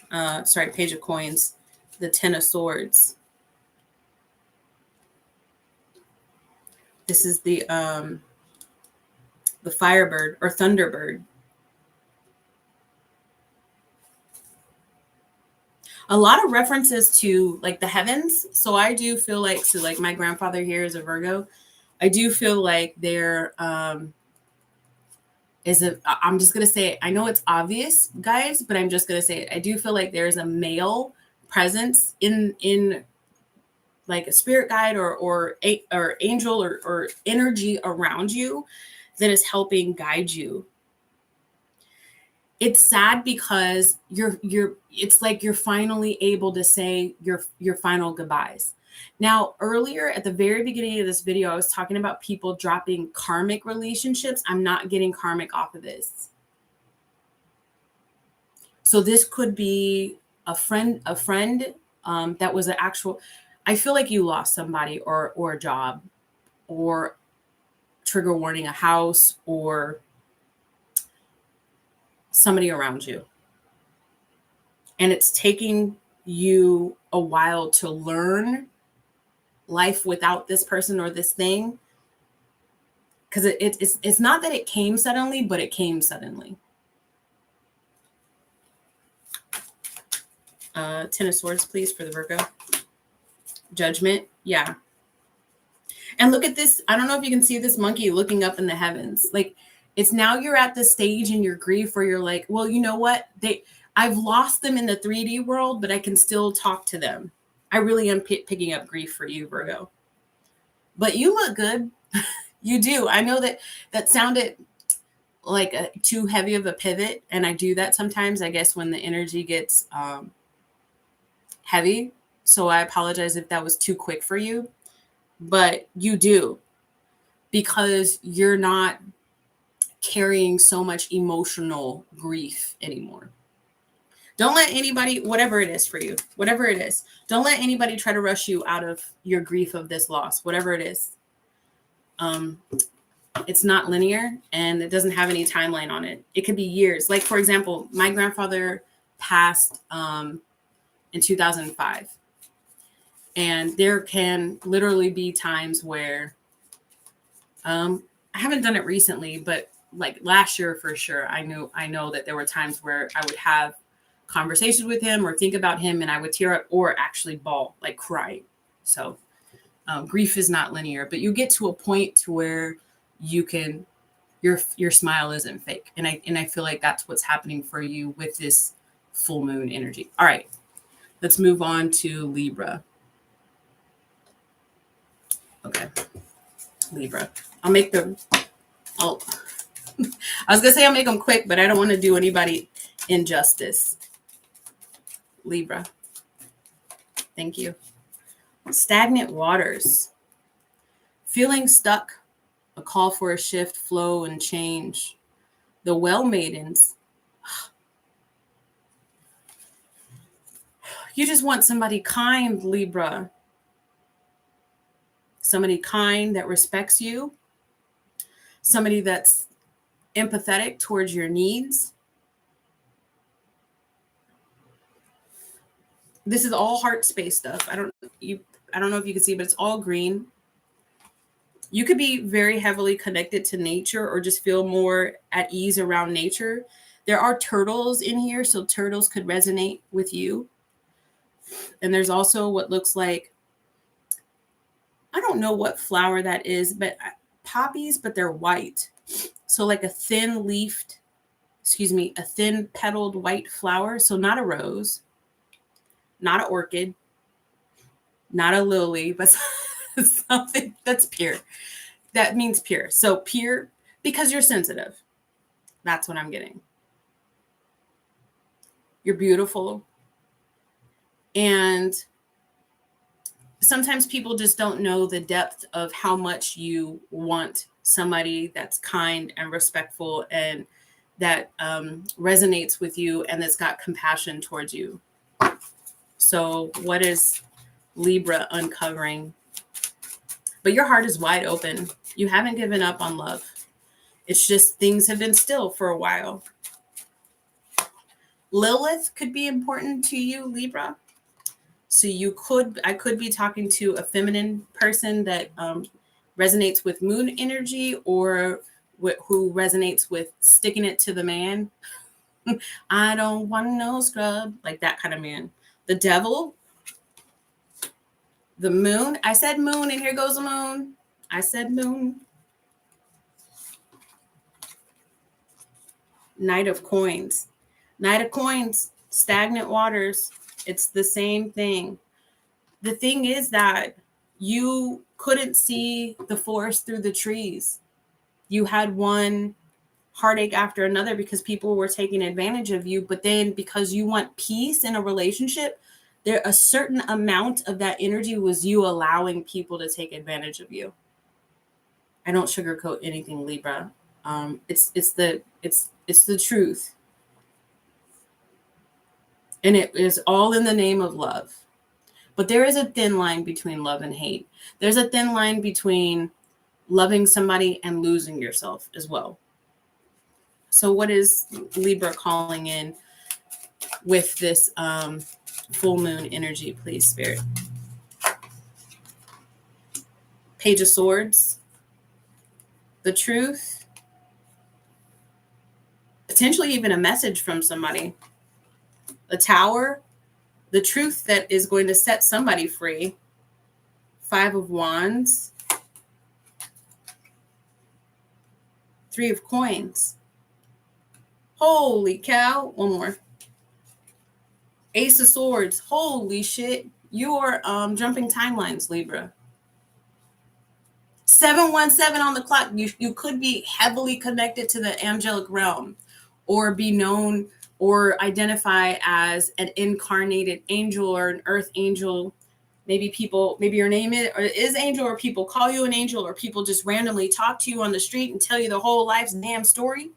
Page of Coins. The 10 of Swords. This is the Firebird or Thunderbird. A lot of references to like the heavens. So I do feel like, my grandfather here is a Virgo. I do feel like there I'm just going to say it. I know it's obvious, guys, but I'm just going to say it. I do feel like there's a male presence in like a spirit guide or angel or energy around you that is helping guide you. It's sad because it's like you're finally able to say your final goodbyes. Now, earlier at the very beginning of this video, I was talking about people dropping karmic relationships. I'm not getting karmic off of this. So this could be a friend that was an actual, I feel like you lost somebody or a job, or trigger warning, a house, or somebody around you. And it's taking you a while to learn life without this person or this thing. Because it's not that it came suddenly, but it came suddenly. 10 of Swords, please, for the Virgo. Judgment. Yeah. And look at this. I don't know if you can see this monkey looking up in the heavens. Like, it's now you're at the stage in your grief where you're like, well, you know what? I've lost them in the 3D world, but I can still talk to them. I really am picking up grief for you, Virgo. But you look good. You do. I know that sounded like too heavy of a pivot. And I do that sometimes, I guess, when the energy gets heavy. So I apologize if that was too quick for you. But you do. Because you're not carrying so much emotional grief anymore. Don't let anybody, whatever it is for you, whatever it is, don't let anybody try to rush you out of your grief of this loss, whatever it is. It's not linear and it doesn't have any timeline on it. It could be years. Like, for example, my grandfather passed in 2005. And there can literally be times where I haven't done it recently, but like last year for sure, I know that there were times where I would have conversations with him or think about him and I would tear up or actually bawl, like crying. So grief is not linear, but you get to a point to where you can, your smile isn't fake. And I feel like that's what's happening for you with this full moon energy. All right, let's move on to Libra. Okay, Libra. I was going to say I'll make them quick, but I don't want to do anybody injustice. Libra. Thank you. Stagnant waters. Feeling stuck. A call for a shift, flow, and change. The well maidens. You just want somebody kind, Libra. Somebody kind that respects you. Somebody that's empathetic towards your needs. This is all heart space stuff. I don't know if you can see, but it's all green. You could be very heavily connected to nature or just feel more at ease around nature. There are turtles in here, so turtles could resonate with you. And there's also what looks like, I don't know what flower that is, but poppies, but they're white. So like a thin petaled white flower. So not a rose, not an orchid, not a lily, but something that's pure. That means pure. So pure because you're sensitive. That's what I'm getting. You're beautiful. And sometimes people just don't know the depth of how much you want somebody that's kind and respectful and that resonates with you and that's got compassion towards you. So what is Libra uncovering? But your heart is wide open. You haven't given up on love. It's just things have been still for a while. Lilith could be important to you, Libra. So I could be talking to a feminine person that resonates with moon energy, or who resonates with sticking it to the man. I don't want no scrub, like that kind of man. The devil, the moon. I said moon, and here goes the moon. I said moon. Knight of coins. Knight of coins, stagnant waters. It's the same thing. The thing is that you couldn't see the forest through the trees. You had one heartache after another because people were taking advantage of you. But then because you want peace in a relationship, there a certain amount of that energy was you allowing people to take advantage of you. I don't sugarcoat anything, Libra. It's the truth. And it is all in the name of love. But there is a thin line between love and hate. There's a thin line between loving somebody and losing yourself as well. So what is Libra calling in with this full moon energy, please, Spirit? Page of Swords. The truth. Potentially even a message from somebody. The Tower. The truth that is going to set somebody free. 5 of Wands. 3 of Coins. Holy cow. One more. Ace of Swords. Holy shit. You are jumping timelines, Libra. 717 on the clock. You could be heavily connected to the angelic realm, or be known or identify as an incarnated angel or an earth angel. Maybe your name is Angel, or people call you an angel, or people just randomly talk to you on the street and tell you the whole life's damn story.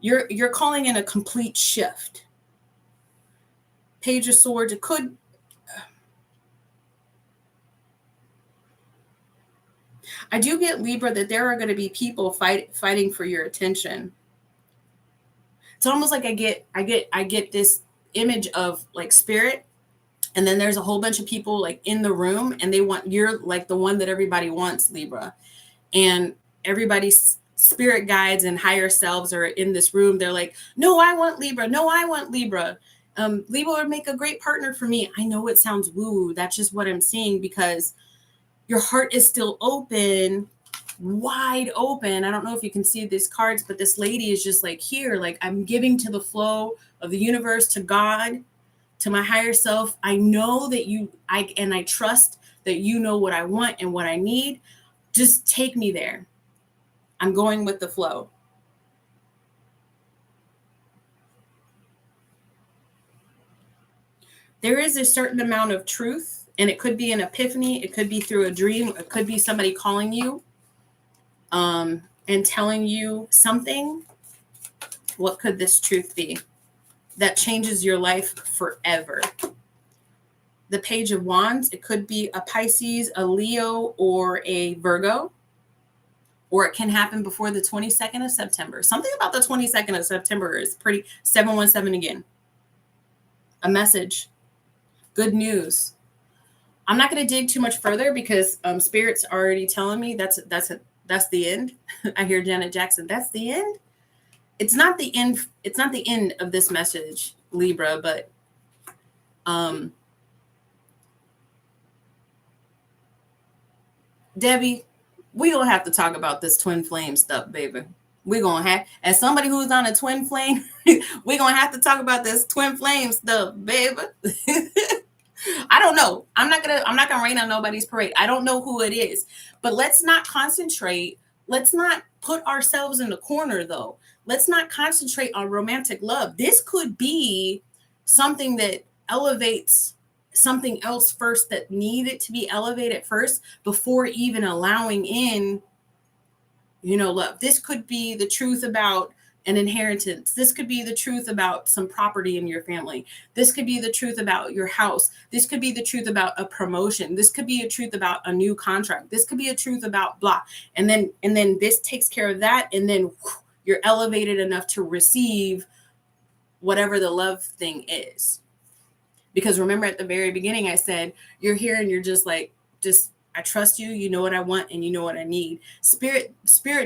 You're calling in a complete shift. Page of Swords. It could. I do get, Libra, that there are going to be people fighting for your attention. It's almost like I get this image of like spirit, and then there's a whole bunch of people like in the room, and you're like the one that everybody wants, Libra. And everybody's spirit guides and higher selves are in this room. They're like, no, I want Libra. No, I want Libra. Libra would make a great partner for me. I know it sounds woo. That's just what I'm seeing, because your heart is still open, wide open. I don't know if you can see these cards, but this lady is just like here, like I'm giving to the flow of the universe, to God, to my higher self. I know that I trust that you know what I want and what I need. Just take me there. I'm going with the flow. There is a certain amount of truth, and it could be an epiphany. It could be through a dream. It could be somebody calling you and telling you something. What could this truth be that changes your life forever? The Page of Wands. It could be a Pisces, a Leo, or a Virgo. Or it can happen before the 22nd of September. Something about the 22nd of September is pretty. 717 again. A message. Good news. I'm not going to dig too much further because Spirit's already telling me that's the end. I hear Janet Jackson. That's the end. It's not the end. It's not the end of this message, Libra, but Debbie, we gonna have to talk about this twin flame stuff, baby. We're gonna have, as somebody who's on a twin flame, we're gonna have to talk about this twin flame stuff, baby. I don't know. I'm not gonna rain on nobody's parade. I don't know who it is, but let's not concentrate. Let's not put ourselves in the corner, though. Let's not concentrate on romantic love. This could be something that elevates something else first, that needed to be elevated first before even allowing in, love. This could be the truth about an inheritance. This could be the truth about some property in your family. This could be the truth about your house. This could be the truth about a promotion. This could be a truth about a new contract. This could be a truth about blah. And then this takes care of that. And then you're elevated enough to receive whatever the love thing is. Because remember at the very beginning, I said, you're here and you're just like, I trust you. You know what I want and you know what I need. Spirit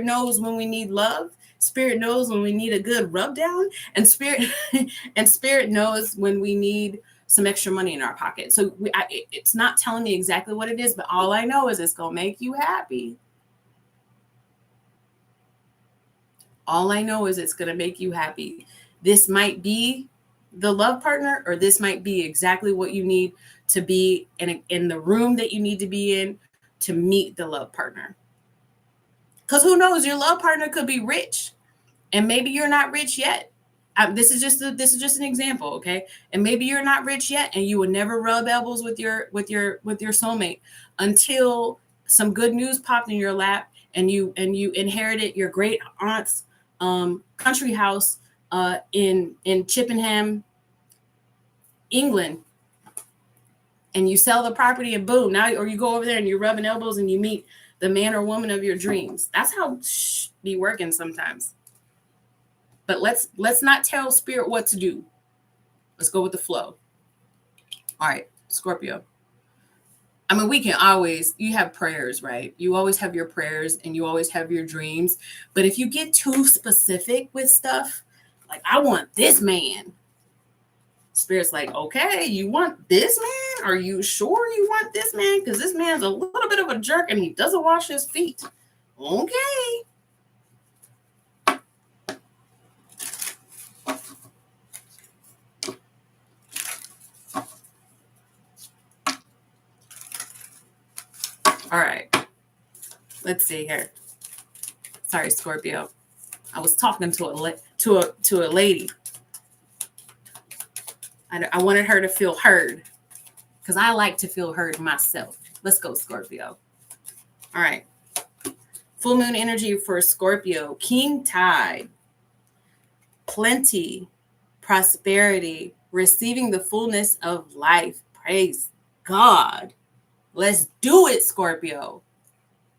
knows when we need love. Spirit knows when we need a good rub down, and spirit knows when we need some extra money in our pocket. So it's not telling me exactly what it is, but all I know is it's going to make you happy. All I know is it's going to make you happy. This might be the love partner, or this might be exactly what you need to be in the room that you need to be in to meet the love partner. Because who knows, your love partner could be rich, and maybe you're not rich yet. This is just an example, okay? And maybe you're not rich yet, and you would never rub elbows with your soulmate until some good news popped in your lap, and you inherited your great aunt's country house in Chippenham, England, and you sell the property, and boom, now, or you go over there and you're rubbing elbows and you meet the man or woman of your dreams. That's how be working sometimes. But let's not tell spirit what to do. Let's go with the flow. All right, Scorpio. I mean, we can always, you have prayers, right? You always have your prayers and you always have your dreams. But if you get too specific with stuff, like, I want this man. Spirit's like, okay, you want this man? Are you sure you want this man? Because this man's a little bit of a jerk and he doesn't wash his feet. Okay. All right. Let's see here. Sorry, Scorpio. I was talking to a lady. I wanted her to feel heard because I like to feel heard myself. Let's go, Scorpio. All right. Full moon energy for Scorpio. King tide. Plenty. Prosperity. Receiving the fullness of life. Praise God. Let's do it, Scorpio.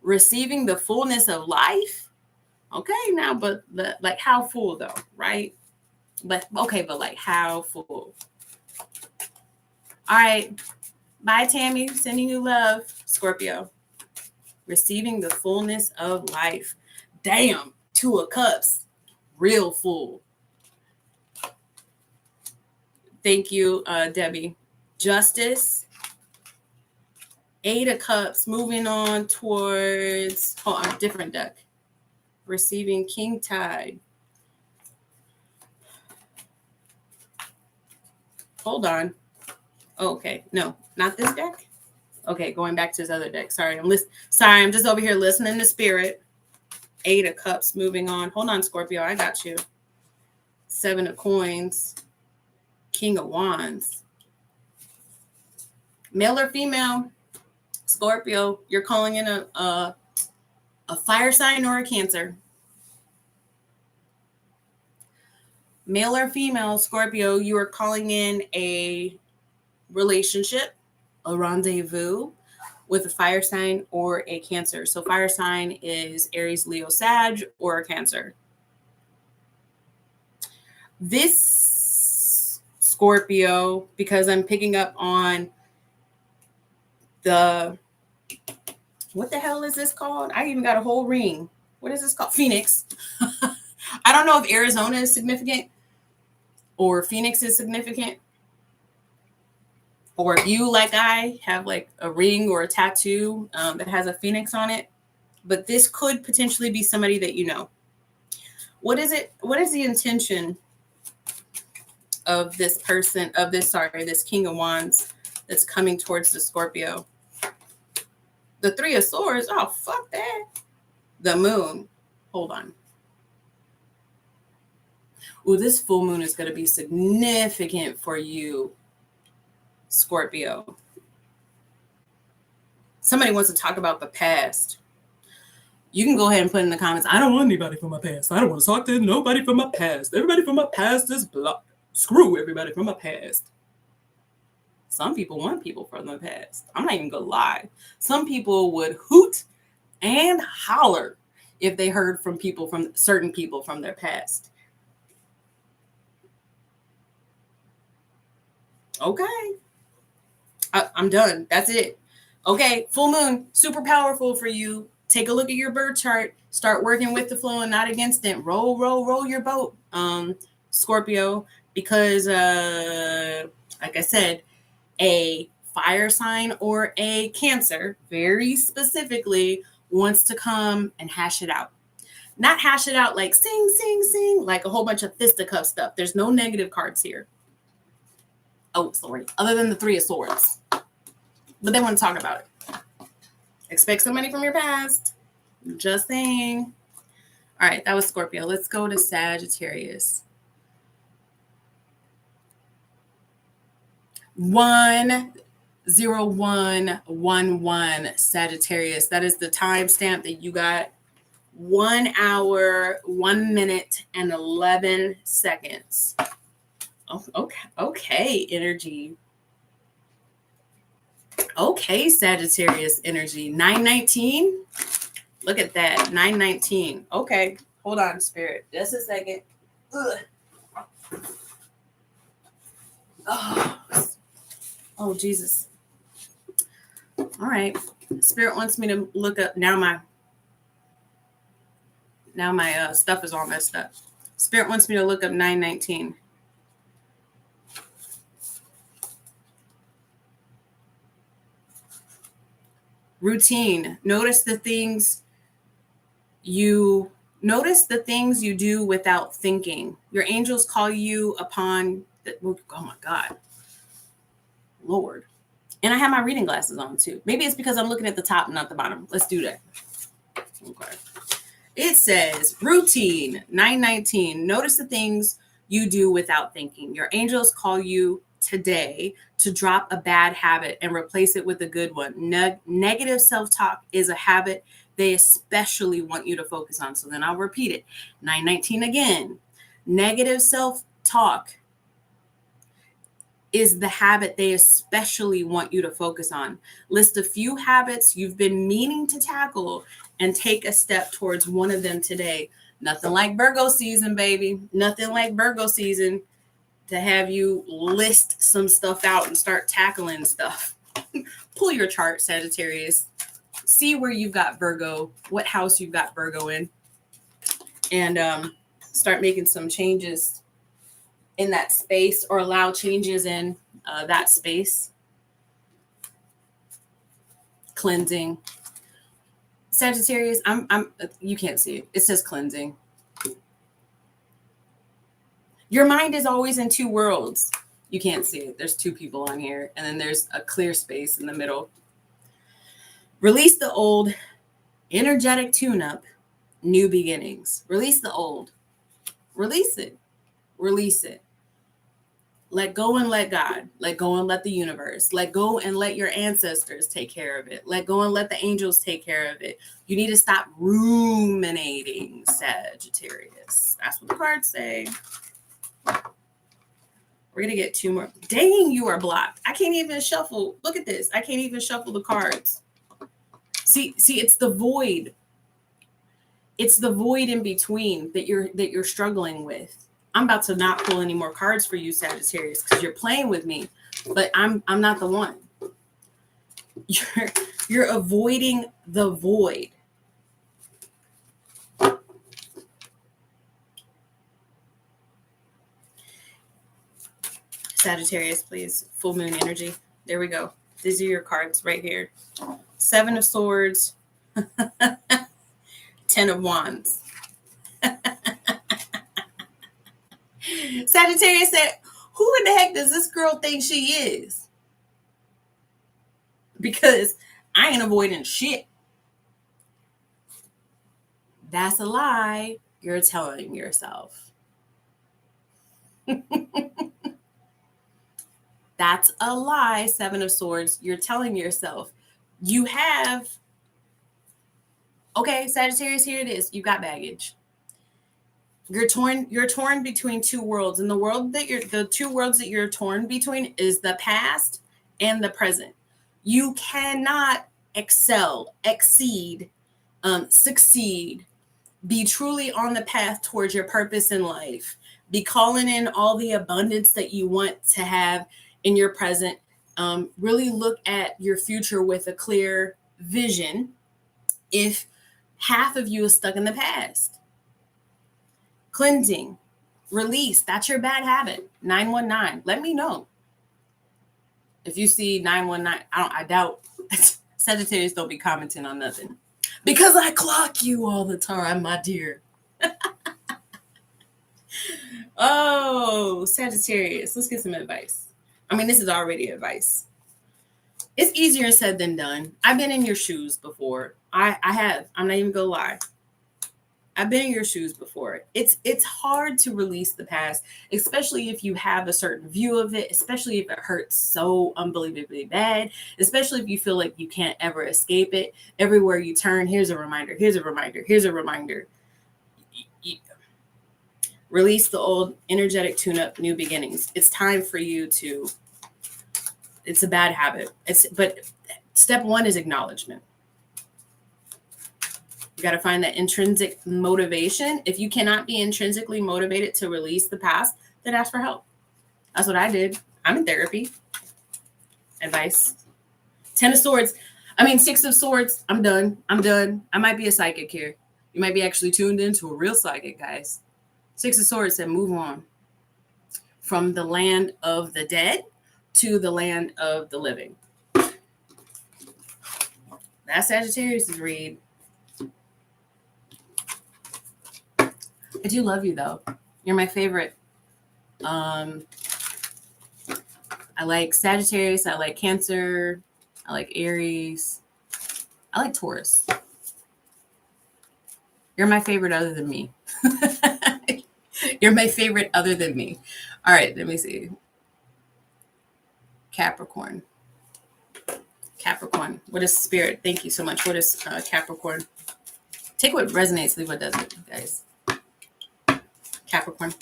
Receiving the fullness of life. Okay, now, but like how full though, right? But like how full? All right. Bye, Tammy. Sending you love, Scorpio. Receiving the fullness of life. Damn, 2 of Cups. Real full. Thank you, Debbie. Justice. 8 of Cups. Moving on towards a different deck. Receiving King Tide. Hold on. Oh, okay. No, not this deck. Okay, going back to his other deck. Sorry, I'm just over here listening to spirit. 8 of Cups, moving on. Hold on, Scorpio, I got you. 7 of Coins. King of Wands. Male or female? Scorpio, you're calling in a fire sign or a Cancer. Male or female, Scorpio, you are calling in a relationship, a rendezvous with a fire sign or a Cancer. So fire sign is Aries, Leo, Sag, or a Cancer. This Scorpio, because I'm picking up on what the hell is this called? I even got a whole ring. What is this called? Phoenix. I don't know if Arizona is significant or Phoenix is significant. Or if you, like I, have like a ring or a tattoo that has a phoenix on it. But this could potentially be somebody that you know. What is it? What is the intention of this person, this King of Wands that's coming towards the Scorpio? The 3 of Swords. Oh, fuck that. The Moon. Hold on. Ooh, this full moon is going to be significant for you, Scorpio. Somebody wants to talk about the past. You can go ahead and put in the comments, I don't want anybody from my past. I don't want to talk to nobody from my past. Everybody from my past is blocked. Screw everybody from my past. Some people want people from the past. I'm not even going to lie. Some people would hoot and holler if they heard from certain people from their past. Okay. I'm done. That's it. Okay. Full moon, super powerful for you. Take a look at your birth chart. Start working with the flow and not against it. Roll your boat, Scorpio. Because, like I said, a fire sign or a Cancer, very specifically, wants to come and hash it out. Not hash it out like sing, like a whole bunch of fisticuff stuff. There's no negative cards here. Oh, sorry. Other than the Three of Swords. But they want to talk about it. Expect somebody from your past. Just saying. All right, that was Scorpio. Let's go to Sagittarius. 10111 Sagittarius. That is the timestamp that you got. 1 hour, 1 minute, and 11 seconds. Oh, okay, energy. Okay, Sagittarius energy. 919. Look at that. 919. Okay, hold on, Spirit. Just a second. Ugh. Oh, Jesus. All right. Spirit wants me to look up. Now my stuff is all messed up. Spirit wants me to look up 919. Routine. Notice the things you do without thinking. Your angels call you upon oh my God. Lord. And I have my reading glasses on too. Maybe it's because I'm looking at the top and not the bottom. Let's do that. Okay. It says routine 919. Notice the things you do without thinking. Your angels call you today to drop a bad habit and replace it with a good one. Negative self-talk is a habit they especially want you to focus on. So then I'll repeat it. 919 again. Negative self-talk is the habit they especially want you to focus on. List a few habits you've been meaning to tackle and take a step towards one of them today. Nothing like Virgo season, baby. Nothing like Virgo season to have you list some stuff out and start tackling stuff. Pull your chart, Sagittarius. See where you've got Virgo, what house you've got Virgo in, and start making some changes in that space, or allow changes in that space. Cleansing. Sagittarius, you can't see it. It says cleansing. Your mind is always in two worlds. You can't see it. There's two people on here, and then there's a clear space in the middle. Release the old, energetic tune-up, new beginnings. Release the old. Release it. Release it. Let go and let God. Let go and let the universe. Let go and let your ancestors take care of it. Let go and let the angels take care of it. You need to stop ruminating, Sagittarius. That's what the cards say. We're going to get two more. Dang, you are blocked. I can't even shuffle. Look at this. I can't even shuffle the cards. See, it's the void. It's the void in between that you're struggling with. I'm about to not pull any more cards for you, Sagittarius, because you're playing with me, but I'm not the one. You're avoiding the void. Sagittarius, please. Full moon energy. There we go. These are your cards right here. 7 of Swords. 10 of Wands. Sagittarius said, who in the heck does this girl think she is? Because I ain't avoiding shit. That's a lie you're telling yourself. That's a lie, 7 of Swords. You're telling yourself. You have Okay, Sagittarius, here it is. You got baggage. You're torn between two worlds. And the two worlds that you're torn between is the past and the present. You cannot excel, exceed, succeed, be truly on the path towards your purpose in life, be calling in all the abundance that you want to have in your present. Really look at your future with a clear vision if half of you is stuck in the past. Cleansing, release, that's your bad habit. 919, let me know. If you see 919, I doubt Sagittarius don't be commenting on nothing. Because I clock you all the time, my dear. Oh, Sagittarius, let's get some advice. I mean, this is already advice. It's easier said than done. I've been in your shoes before. I have. I'm not even gonna lie. I've been in your shoes before. It's hard to release the past, especially if you have a certain view of it, especially if it hurts so unbelievably bad, especially if you feel like you can't ever escape it. Everywhere you turn, here's a reminder, here's a reminder, here's a reminder. Release the old, energetic tune-up, new beginnings. It's time for you to, it's a bad habit. But step one is acknowledgement. You got to find that intrinsic motivation. If you cannot be intrinsically motivated to release the past, then ask for help. That's what I did. I'm in therapy. Advice. 10 of Swords. I mean, 6 of Swords. I'm done. I might be a psychic here. You might be actually tuned into a real psychic, guys. 6 of Swords said move on from the land of the dead to the land of the living. That's Sagittarius' read. I do love you, though. You're my favorite. I like Sagittarius. I like Cancer. I like Aries. I like Taurus. You're my favorite other than me. You're my favorite other than me. All right, let me see. Capricorn. Capricorn. What is spirit? Thank you so much. What is Capricorn? Take what resonates, leave what doesn't, guys. Capricorn.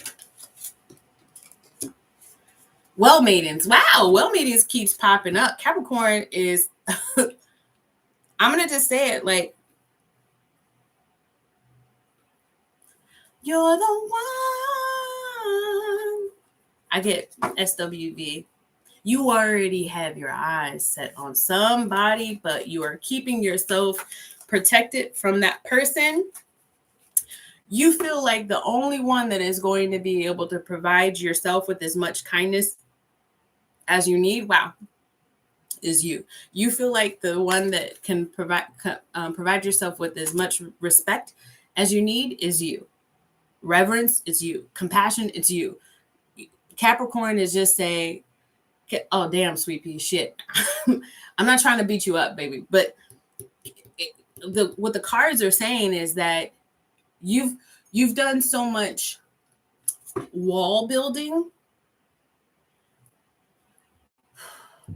Well maidens. Wow, well maidens keeps popping up. Capricorn is, I'm going to just say it like, you're the one. I get SWV. You already have your eyes set on somebody, but you are keeping yourself protected from that person. You feel like the only one that is going to be able to provide yourself with as much kindness as you need, wow, is you. You feel like the one that can provide yourself with as much respect as you need is you. Reverence is you. Compassion, it's you. Capricorn is just saying, oh, damn, sweet pea, shit. I'm not trying to beat you up, baby. But what the cards are saying is that you've done so much wall building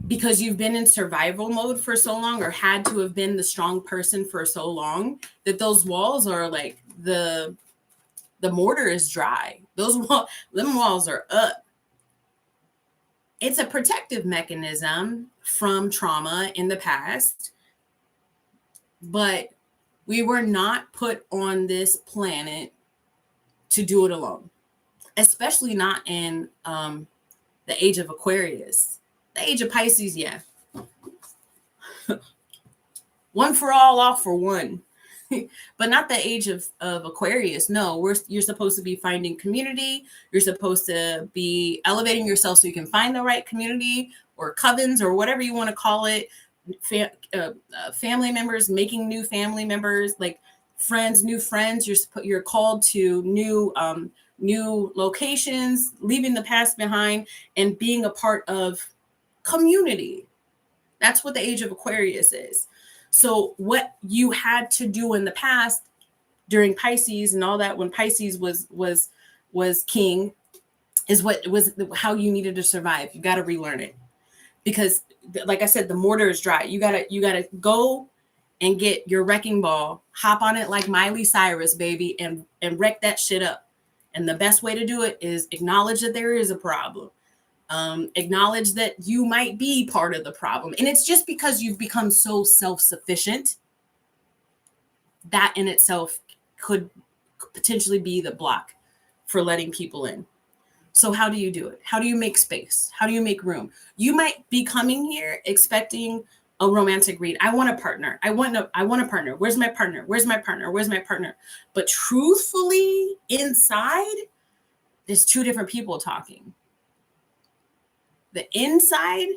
because you've been in survival mode for so long, or had to have been the strong person for so long, that those walls are like the mortar is dry. Them walls are up. It's a protective mechanism from trauma in the past, but we were not put on this planet to do it alone, especially not in the age of Aquarius. The age of Pisces, yeah. One for all for one. But not the age of Aquarius. No, you're supposed to be finding community. You're supposed to be elevating yourself so you can find the right community or covens or whatever you want to call it. Family members, making new family members, like friends, new friends. You're called to new locations, leaving the past behind and being a part of community. That's what the age of Aquarius is. So what you had to do in the past during Pisces and all that, when Pisces was king, is what was how you needed to survive. You got to relearn it, because like I said, the mortar is dry. You gotta go and get your wrecking ball, hop on it like Miley Cyrus, baby, and wreck that shit up. And the best way to do it is acknowledge that there is a problem. Acknowledge that you might be part of the problem. And it's just because you've become so self-sufficient that in itself could potentially be the block for letting people in. So how do you do it? How do you make space? How do you make room? You might be coming here expecting a romantic read. I want a partner. I want a partner. Where's my partner? Where's my partner? Where's my partner? But truthfully, inside, there's two different people talking. The inside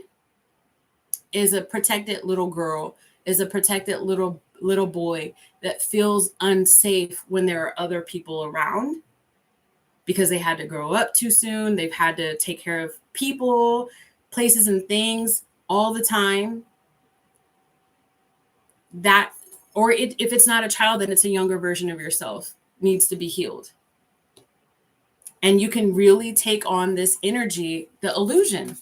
is a protected little girl, is a protected little boy that feels unsafe when there are other people around because they had to grow up too soon. They've had to take care of people, places, and things all the time. That, or if it's not a child, then it's a younger version of yourself, needs to be healed. And you can really take on this energy, the illusion.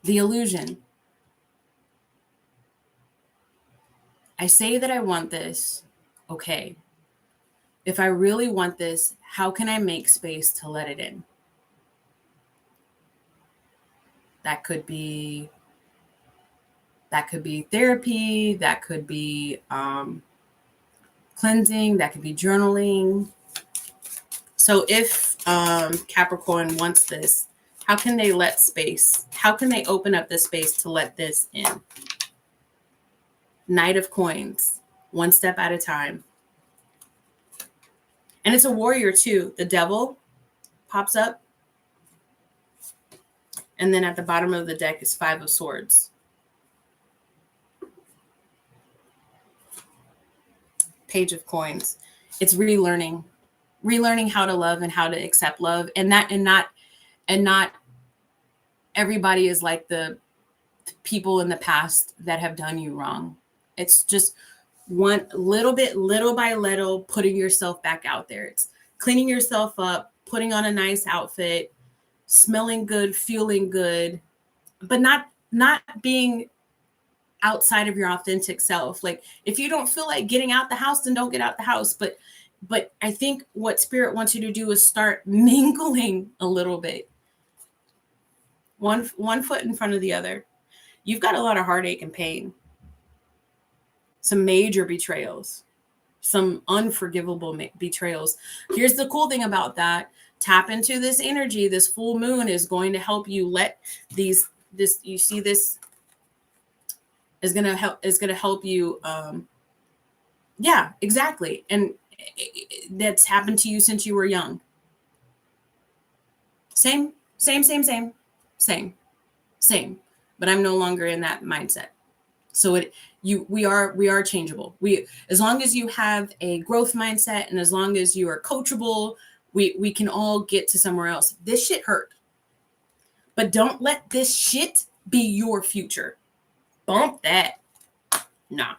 The illusion. I say that I want this. Okay. If I really want this, how can I make space to let it in? That could be therapy. That could be cleansing. That could be journaling. So if Capricorn wants this, how can they let space? How can they open up the space to let this in? Knight of Coins, one step at a time. And it's a warrior too. The Devil pops up. And then at the bottom of the deck is Five of Swords. Page of Coins. It's relearning how to love and how to accept love. And not everybody is like the people in the past that have done you wrong. It's just one little bit, little by little, putting yourself back out there. It's cleaning yourself up, putting on a nice outfit, smelling good, feeling good, but not being outside of your authentic self. Like if you don't feel like getting out the house, then don't get out the house. But I think what Spirit wants you to do is start mingling a little bit. One foot in front of the other. You've got a lot of heartache and pain. Some major betrayals, some unforgivable betrayals. Here's the cool thing about that. Tap into this energy. This full moon is going to help you let this, you see this is going to help you. Yeah, exactly. And that's happened to you since you were young. Same. But I'm no longer in that mindset. So we are changeable. As long as you have a growth mindset and as long as you are coachable, we can all get to somewhere else. This shit hurt. But don't let this shit be your future. Bump that. Nah.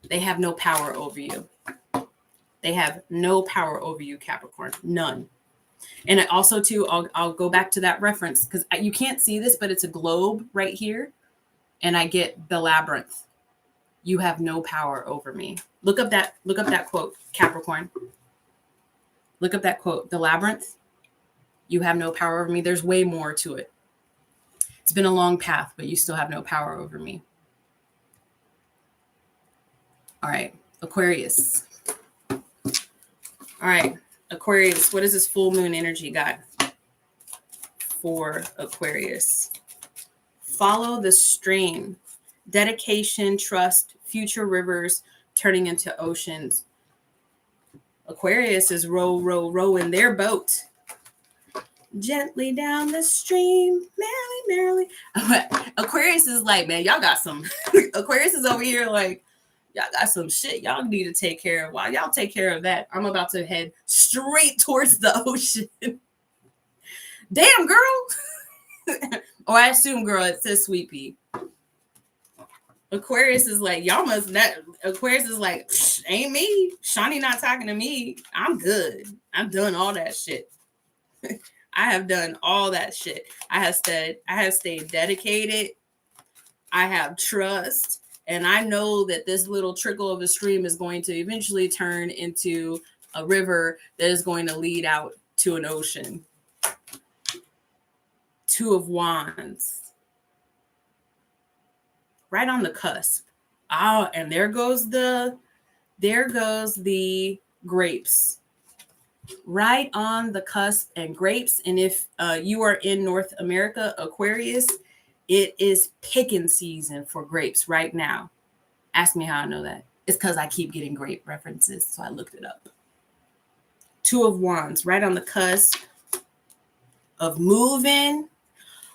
They have no power over you. They have no power over you, Capricorn. None. And also too, I'll go back to that reference because you can't see this, but it's a globe right here. And I get the labyrinth. You have no power over me. Look up that quote, Capricorn. Look up that quote, the labyrinth. You have no power over me. There's way more to it. It's been a long path, but you still have no power over me. All right, Aquarius. All right, Aquarius, what is this full moon energy got for Aquarius? Follow the stream. Dedication, trust, future rivers turning into oceans. Aquarius is row in their boat. Gently down the stream, merrily. Aquarius is like, man, y'all got some. Aquarius is over here like, y'all got some shit y'all need to take care of. While y'all take care of that, I'm about to head straight towards the ocean. Damn, girl. Or I assume, girl, it says sweet pea. Aquarius is like, y'all must not. Aquarius is like, ain't me. Shawnee not talking to me. I'm good. I've done all that shit. I have done all that shit. I have stayed dedicated. I have trust, and I know that this little trickle of a stream is going to eventually turn into a river that is going to lead out to an ocean. Two of Wands. Right on the cusp. Oh, and there goes the grapes. Right on the cusp and grapes. And if you are in North America, Aquarius, it is picking season for grapes right now. Ask me how I know that. It's because I keep getting grape references, so I looked it up. Two of Wands, right on the cusp of moving.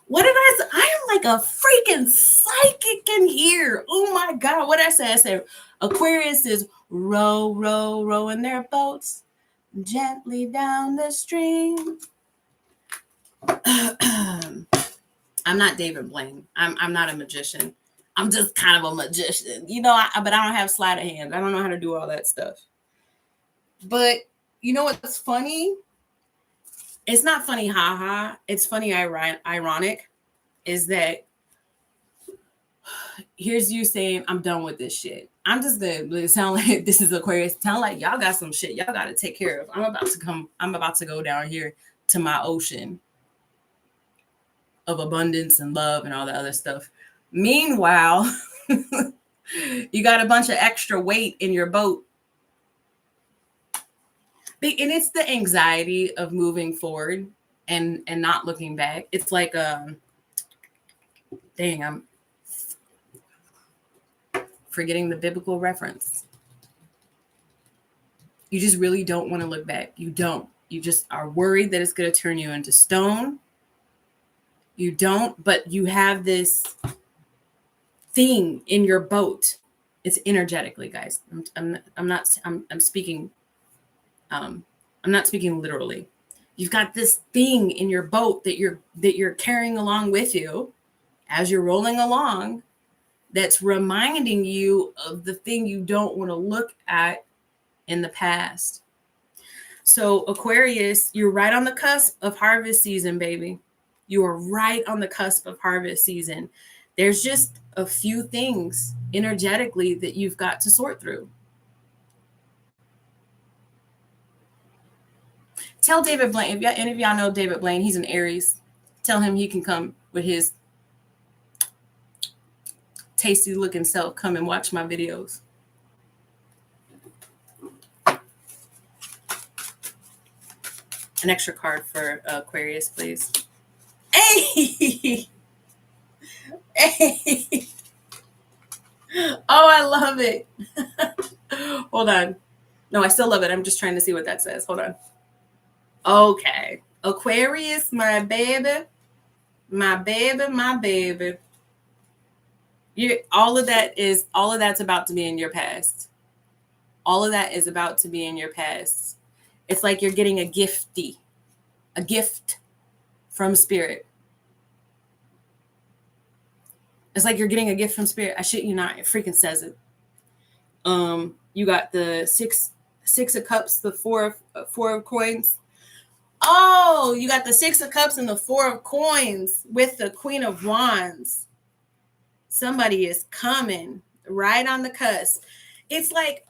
What did I say? I am like a freaking psychic in here. Oh my God. What did I say? I said Aquarius is rowing their boats gently down the stream. I'm not David Blaine. I'm not a magician. I'm just kind of a magician, you know, but I don't have sleight of hand. I don't know how to do all that stuff. But you know what's funny? It's not funny, haha. It's funny, ironic, is that here's you saying, I'm done with this shit. I'm just gonna sound like this is Aquarius. Sound like y'all got some shit y'all got to take care of. I'm about to go down here to my ocean of abundance and love and all the other stuff. Meanwhile, you got a bunch of extra weight in your boat. And it's the anxiety of moving forward and not looking back. It's like, I'm forgetting the biblical reference. You just really don't want to look back. You don't. You just are worried that it's going to turn you into stone. You don't, but you have this thing in your boat. It's energetically, guys. I'm speaking. I'm not speaking literally. You've got this thing in your boat that you're carrying along with you as you're rolling along, that's reminding you of the thing you don't want to look at in the past. So Aquarius, you're right on the cusp of harvest season, baby. You are right on the cusp of harvest season. There's just a few things energetically that you've got to sort through. Tell David Blaine, if any of y'all know David Blaine, he's an Aries. Tell him he can come with his tasty looking self, come and watch my videos. An extra card for Aquarius, please. Hey! Hey! Oh, I love it. Hold on. No, I still love it. I'm just trying to see what that says. Hold on. Okay. Aquarius, my baby. My baby, my baby. All of that's about to be in your past. All of that is about to be in your past. It's like you're getting a gift from spirit. It's like you're getting a gift from spirit. I shit you not. It freaking says it. You got the six of cups, the four of coins. Oh, you got the 6 of cups and the 4 of coins with the Queen of Wands. Somebody is coming right on the cusp. It's like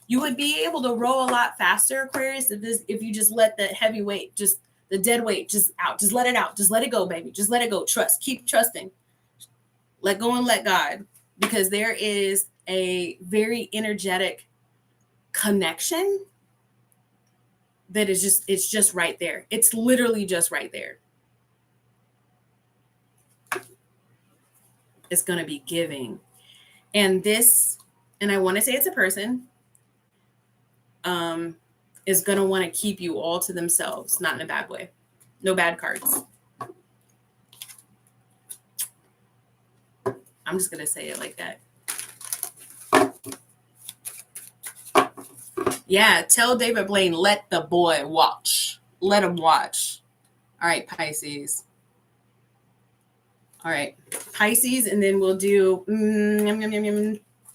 you would be able to row a lot faster, Aquarius, if you just let the heavy weight, just the dead weight, just out. Just let it out. Just let it go, baby. Just let it go. Trust. Keep trusting. Let go and let God. Because there is a very energetic connection that is it's just right there. It's literally just right there. It's going to be giving. And I want to say it's a person, is going to want to keep you all to themselves, not in a bad way. No bad cards. I'm just going to say it like that. Yeah, tell David Blaine, let the boy watch. Let him watch. All right, Pisces. All right, Pisces, and then we'll do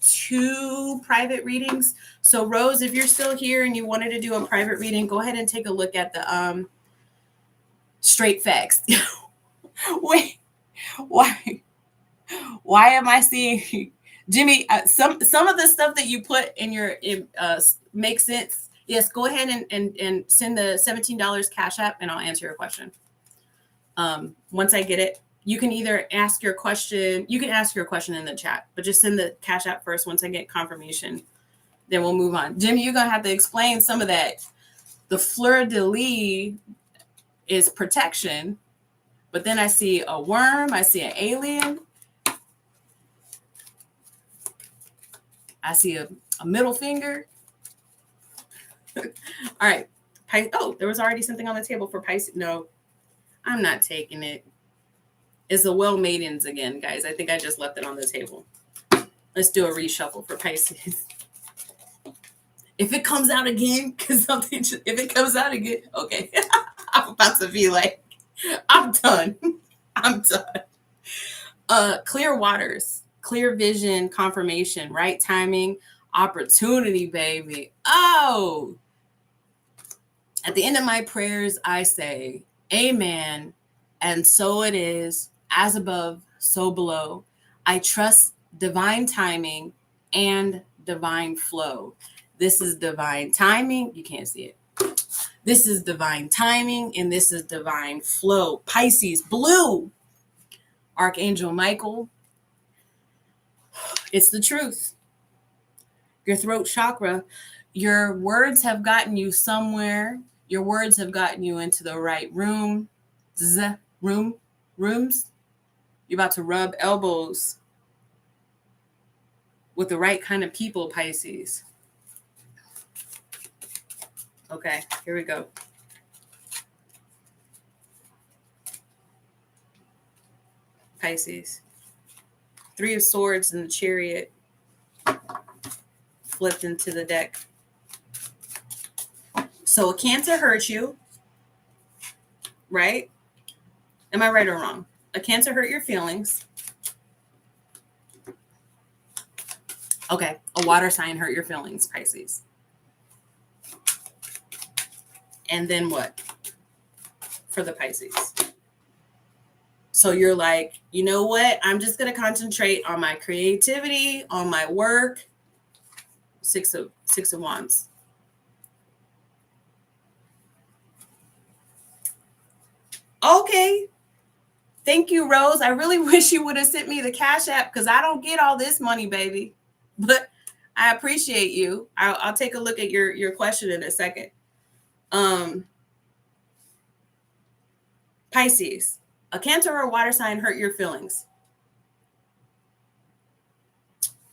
2 private readings. So, Rose, if you're still here and you wanted to do a private reading, go ahead and take a look at the straight facts. Wait, why Why am I seeing Jimmy? Some of the stuff that you put in your makes sense. Yes, go ahead and send the $17 Cash App, and I'll answer your question. Once I get it, you can either ask your question. You can ask your question in the chat, but just send the Cash App first. Once I get confirmation, then we'll move on. Jimmy, you're gonna have to explain some of that. The fleur de lis is protection, but then I see a worm. I see an alien. I see a middle finger. All right. Oh, there was already something on the table for Pisces. No, I'm not taking it. It's the well maidens again, guys. I think I just left it on the table. Let's do a reshuffle for Pisces. If it comes out again, if it comes out again, okay. I'm about to be like, I'm done. I'm done. Clear waters, clear vision, confirmation, right timing, opportunity, baby. Oh, at the end of my prayers, I say, amen. And so it is, as above, so below. I trust divine timing and divine flow. This is divine timing. You can't see it. This is divine timing, and this is divine flow. Pisces, blue. Archangel Michael. It's the truth. Your throat chakra. Your words have gotten you somewhere. Your words have gotten you into the right room. Rooms. You're about to rub elbows with the right kind of people, Pisces. Okay, here we go. Pisces. 3 of Swords in the Chariot. Flipped into the deck. So a Cancer hurt you, right? Am I right or wrong? A Cancer hurt your feelings. Okay, a water sign hurt your feelings, Pisces. And then what for the Pisces? So you're like, you know what? I'm just going to concentrate on my creativity, on my work. Six of Wands. Okay. Thank you, Rose. I really wish you would have sent me the Cash App because I don't get all this money, baby. But I appreciate you. I'll take a look at your question in a second. Pisces, a Cancer or a water sign hurt your feelings.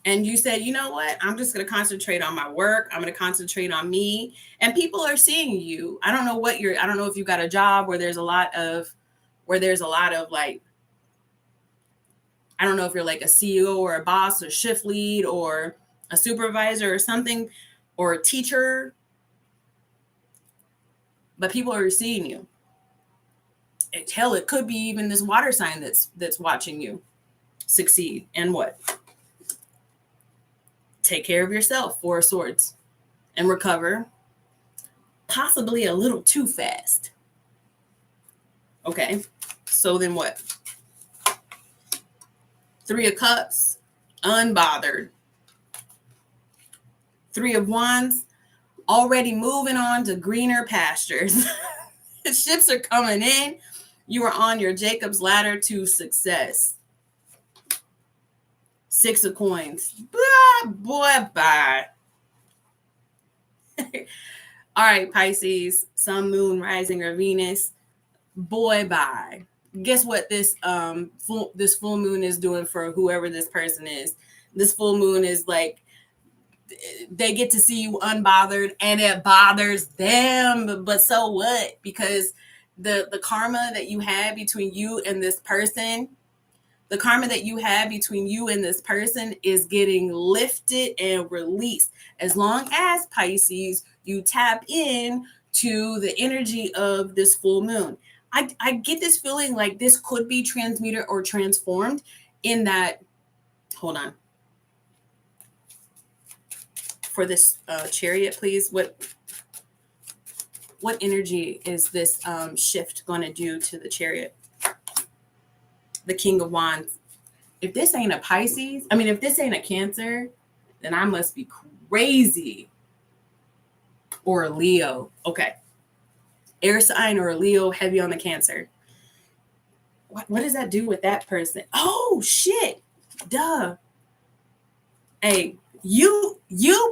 And you said, you know what? I'm just going to concentrate on my work. I'm going to concentrate on me. And people are seeing you. I don't know if you got a job where there's a lot of like, I don't know if you're like a CEO or a boss or shift lead or a supervisor or something, or a teacher. But people are seeing you. Hell, it could be even this water sign that's watching you succeed. And what? Take care of yourself, 4 of Swords, and recover. Possibly a little too fast. Okay, so then what? 3 of Cups, unbothered. 3 of Wands, already moving on to greener pastures. Ships are coming in. You are on your Jacob's ladder to success. 6 of Coins. Boy, bye. All right, Pisces, Sun, Moon, Rising, or Venus. Boy, bye. Guess what this full moon is doing for whoever this person is. This full moon is like, they get to see you unbothered and it bothers them. But so what? Because the karma that you had between you and this person, is getting lifted and released. As long as, Pisces, you tap in to the energy of this full moon. I get this feeling like this could be transmuted or transformed in that, hold on. For this Chariot, please, what energy is this shift going to do to the Chariot? The King of Wands. if this ain't a Pisces, if this ain't a Cancer, then I must be crazy. Or a Leo. Okay. Air sign or a Leo, heavy on the Cancer. What does that do with that person? Oh, shit. Duh. Hey, you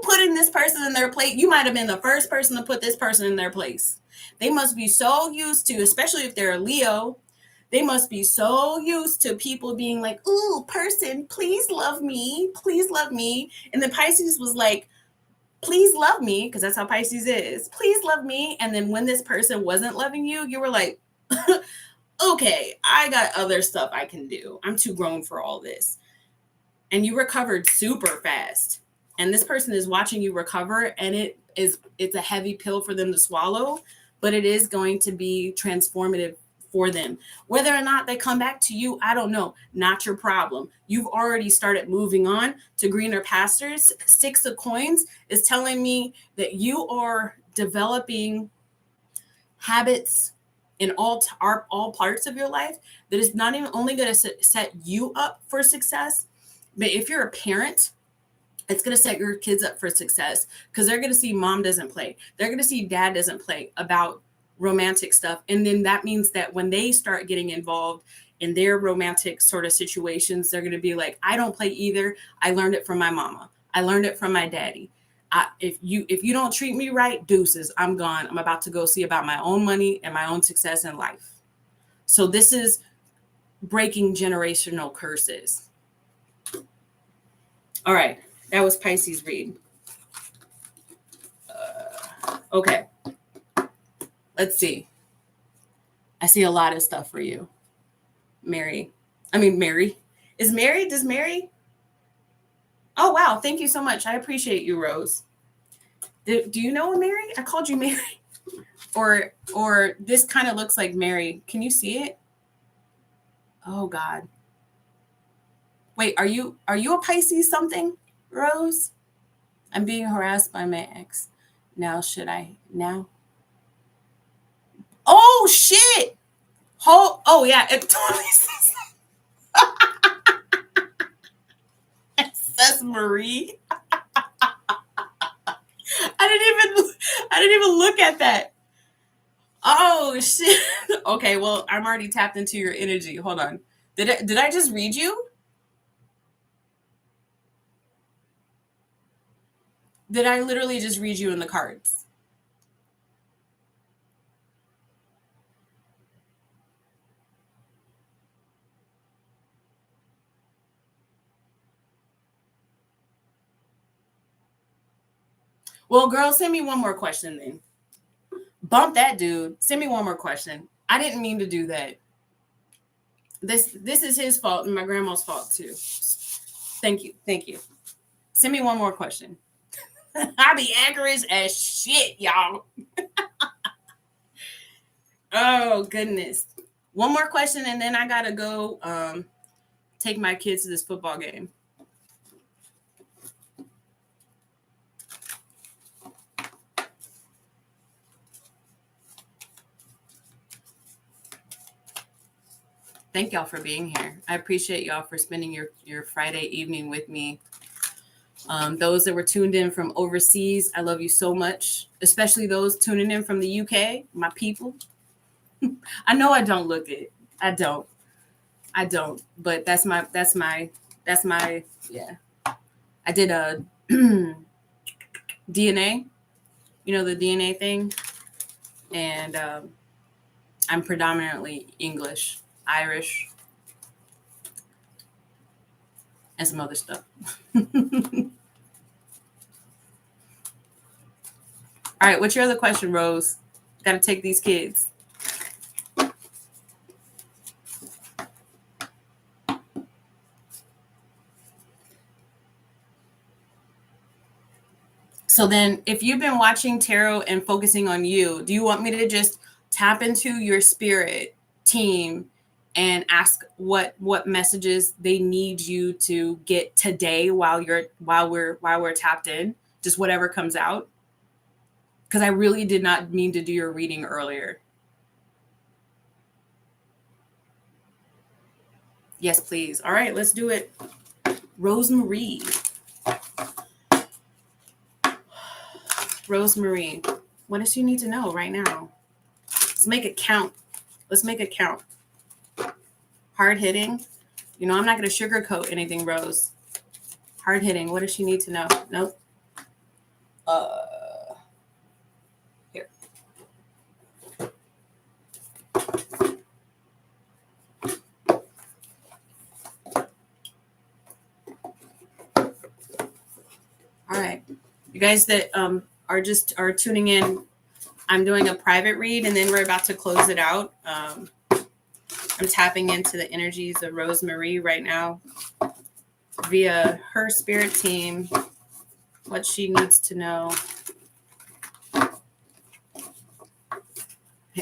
putting this person in their place. You might have been the first person to put this person in their place. They must be so used to, especially if they're a Leo, they must be so used to people being like, ooh, person, please love me. Please love me. And then Pisces was like, please love me, because that's how Pisces is. Please love me. And then when this person wasn't loving you, you were like, okay, I got other stuff I can do. I'm too grown for all this. And you recovered super fast. And this person is watching you recover, and it's a heavy pill for them to swallow, but it is going to be transformative for them. Whether or not they come back to you, I don't know. Not your problem. You've already started moving on to greener pastures. 6 of Coins is telling me that you are developing habits in all parts of your life that is not even only going to set you up for success, but if you're a parent, it's going to set your kids up for success, because they're going to see mom doesn't play. They're going to see dad doesn't play about romantic stuff. And then that means that when they start getting involved in their romantic sort of situations, they're going to be like, I don't play either. I learned it from my mama. I learned it from my daddy. If you don't treat me right, deuces, I'm gone. I'm about to go see about my own money and my own success in life. So this is breaking generational curses. All right. That was Pisces read. Okay. Let's see. I see a lot of stuff for you. Mary. Does Mary? Oh, wow. Thank you so much. I appreciate you, Rose. Do you know a Mary? I called you Mary. Or this kind of looks like Mary. Can you see it? Oh, God. Wait, are you a Pisces something, Rose? I'm being harassed by my ex. Now? Oh, shit. Oh, yeah. It totally says Marie. I didn't even look at that. Oh, shit. Okay, well, I'm already tapped into your energy. Hold on. Did I just read you? Did I literally just read you in the cards? Well, girl, send me one more question then. Bump that dude. Send me one more question. I didn't mean to do that. This is his fault and my grandma's fault too. Thank you. Send me one more question. I be accurate as shit, y'all. Oh, goodness. One more question, and then I gotta go take my kids to this football game. Thank y'all for being here. I appreciate y'all for spending your Friday evening with me. Those that were tuned in from overseas, I love you so much, especially those tuning in from the UK, my people. I know I don't look it. I don't, but that's my, yeah. I did a DNA, the DNA thing. And I'm predominantly English, Irish, and some other stuff. All right, what's your other question, Rose? Got to take these kids. So then if you've been watching tarot and focusing on you, do you want me to just tap into your spirit team and ask what messages they need you to get today while we're tapped in? Just whatever comes out? Because I really did not mean to do your reading earlier. Yes, please. All right, let's do it. Rosemary. Rosemary, what does she need to know right now? Let's make it count. Let's make it count. Hard hitting. You know, I'm not going to sugarcoat anything, Rose. Hard hitting. What does she need to know? Nope. Here. All right. You guys that are tuning in, I'm doing a private read and then we're about to close it out. I'm tapping into the energies of Rosemary right now via her spirit team, what she needs to know.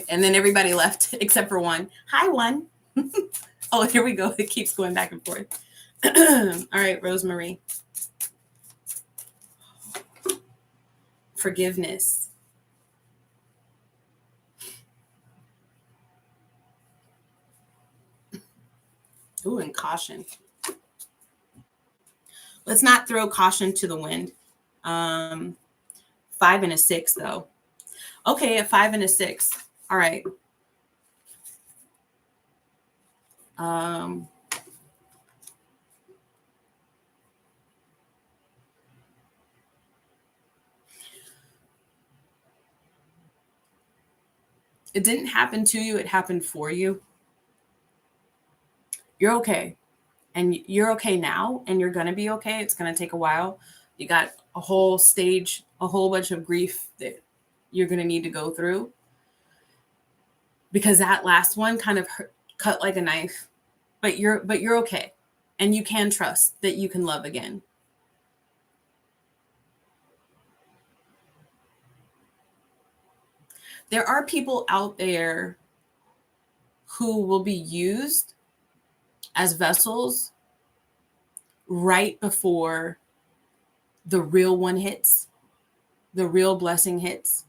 And then everybody left except for one. Hi, one. Oh, here we go. It keeps going back and forth. All right, Rosemary. Forgiveness. Ooh, and caution. Let's not throw caution to the wind. 5 and a 6, though. Okay, a 5 and a 6. All right. It didn't happen to you. It happened for you. You're okay. And you're okay now, and you're going to be okay. It's going to take a while. You got a whole stage, a whole bunch of grief that you're going to need to go through. Because that last one kind of cut like a knife. But you're okay. And you can trust that you can love again. There are people out there who will be used as vessels right before the real one hits, the real blessing hits.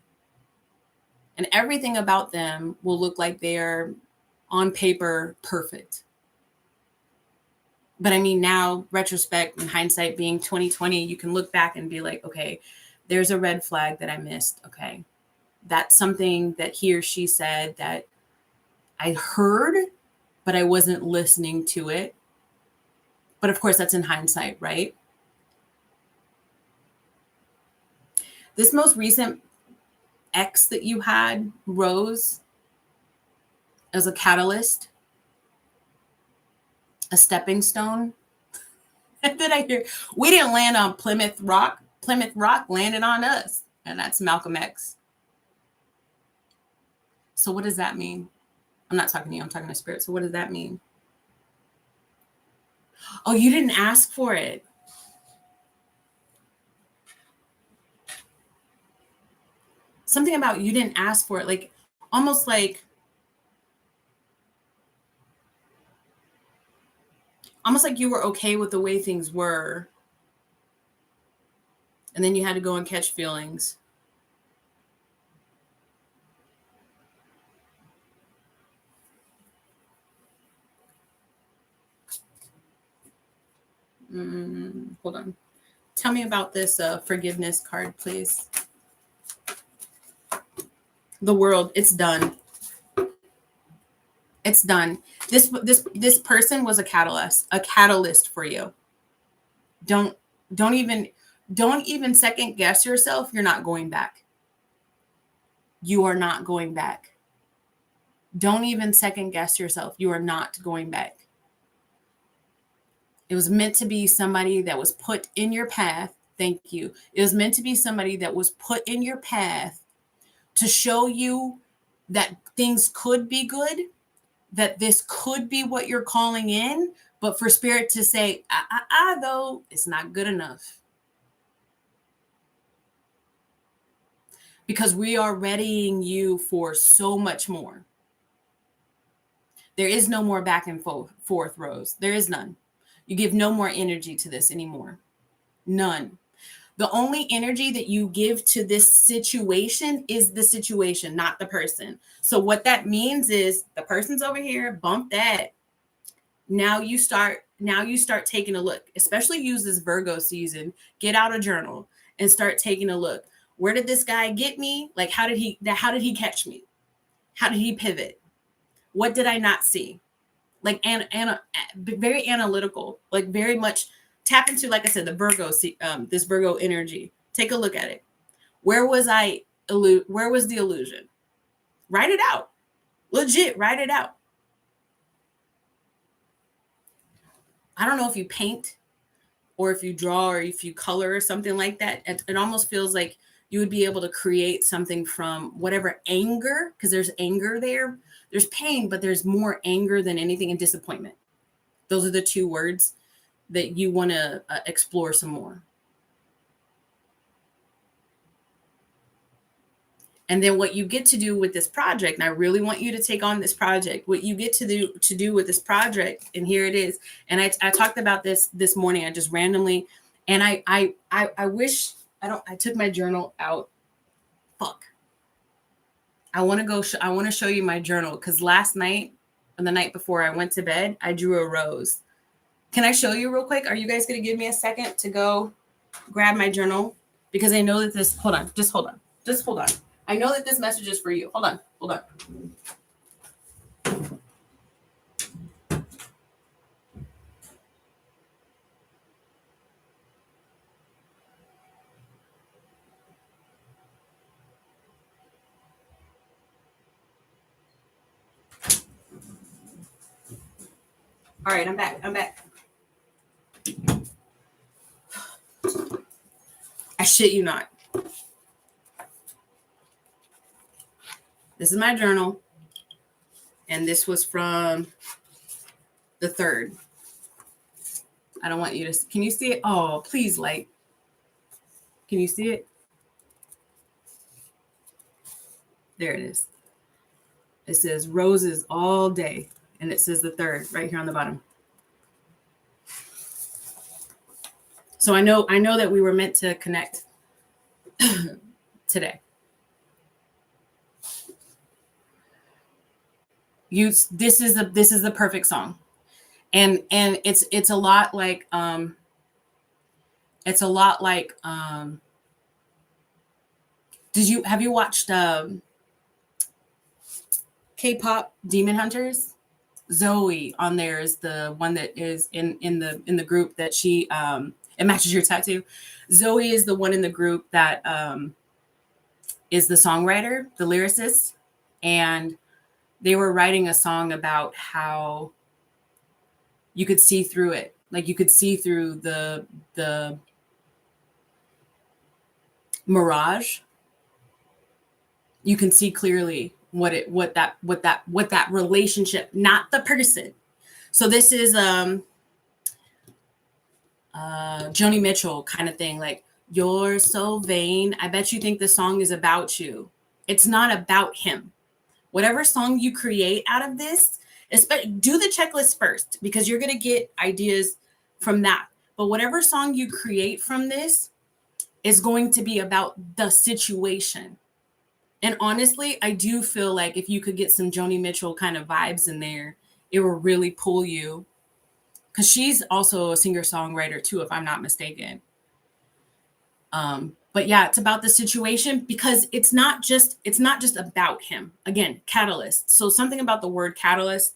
And everything about them will look like they're on paper perfect. But I mean, now, retrospect and hindsight being 2020, you can look back and be like, okay, there's a red flag that I missed. Okay. That's something that he or she said that I heard, but I wasn't listening to it. But of course, that's in hindsight, right? This most recent ex that you had, Rose, as a catalyst, a stepping stone. Did I hear? We didn't land on Plymouth Rock. Plymouth Rock landed on us. And that's Malcolm X. So what does that mean? I'm not talking to you. I'm talking to spirit. So what does that mean? Oh, you didn't ask for it. Something about you didn't ask for it. Like, almost like you were okay with the way things were. And then you had to go and catch feelings. Hold on. Tell me about this forgiveness card, please. The world, it's done. It's done. This person was a catalyst for you. Don't even second guess yourself. You're not going back. You are not going back. Don't even second guess yourself. You are not going back. It was meant to be somebody that was put in your path. Thank you. It was meant to be somebody that was put in your path to show you that things could be good, that this could be what you're calling in, but for spirit to say, though, it's not good enough. Because we are readying you for so much more. There is no more back and forth, Rose. There is none. You give no more energy to this anymore. None. The only energy that you give to this situation is the situation, not the person. So what that means is the person's over here, bump that. Now you start taking a look, especially use this Virgo season, get out a journal and start taking a look. Where did this guy get me? Like, how did he catch me? How did he pivot? What did I not see? Like, very analytical, like very much tap into, like I said, the Virgo, this Virgo energy. Take a look at it. Where was the illusion? Write it out. Legit, write it out. I don't know if you paint or if you draw or if you color or something like that. It almost feels like you would be able to create something from whatever anger, because there's anger there. There's pain, but there's more anger than anything, and disappointment. Those are the two words that you want to explore some more. And then what you get to do with this project, and I really want you to take on this project, what you get to do with this project, and here it is. And I talked about this morning. I just randomly, and I wish I took my journal out. Fuck. I want to show you my journal, because last night and the night before I went to bed, I drew a rose. Can I show you real quick? Are you guys going to give me a second to go grab my journal? Because I know that this, hold on. I know that this message is for you. Hold on. All right, I'm back. I shit you not. This is my journal, and this was from the 3rd. I don't want you to, can you see it? Oh, please, light. Can you see it? There it is. It says roses all day, and it says the 3rd right here on the bottom. So I know that we were meant to connect today. This is the perfect song, and it's a lot like have you watched K-pop Demon Hunters? Zoe on there is the one that is in the group that she it matches your tattoo. Zoe is the one in the group that is the songwriter, the lyricist, and they were writing a song about how you could see through it. Like you could see through the mirage. You can see clearly what that relationship, not the person. So this is Joni Mitchell kind of thing, like, you're so vain. I bet you think the song is about you. It's not about him. Whatever song you create out of this, do the checklist first, because you're going to get ideas from that. But whatever song you create from this is going to be about the situation. And honestly, I do feel like if you could get some Joni Mitchell kind of vibes in there, it will really pull you. Because she's also a singer-songwriter too, if I'm not mistaken. But yeah, it's about the situation, because it's not just about him. Again, catalyst. So something about the word catalyst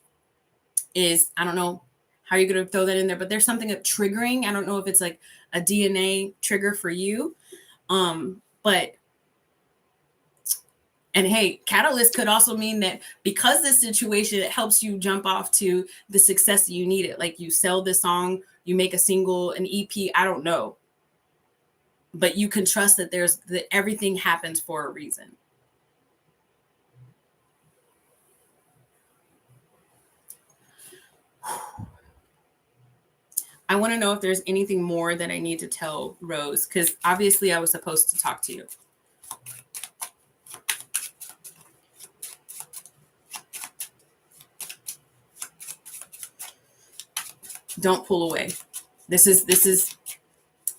is, I don't know how you're going to throw that in there, but there's something of triggering. I don't know if it's like a DNA trigger for you. But and hey, catalyst could also mean that because this situation, it helps you jump off to the success that you need it. Like you sell this song, you make a single, an EP, I don't know. But you can trust that that everything happens for a reason. I want to know if there's anything more that I need to tell Rose, because obviously I was supposed to talk to you. Don't pull away. This is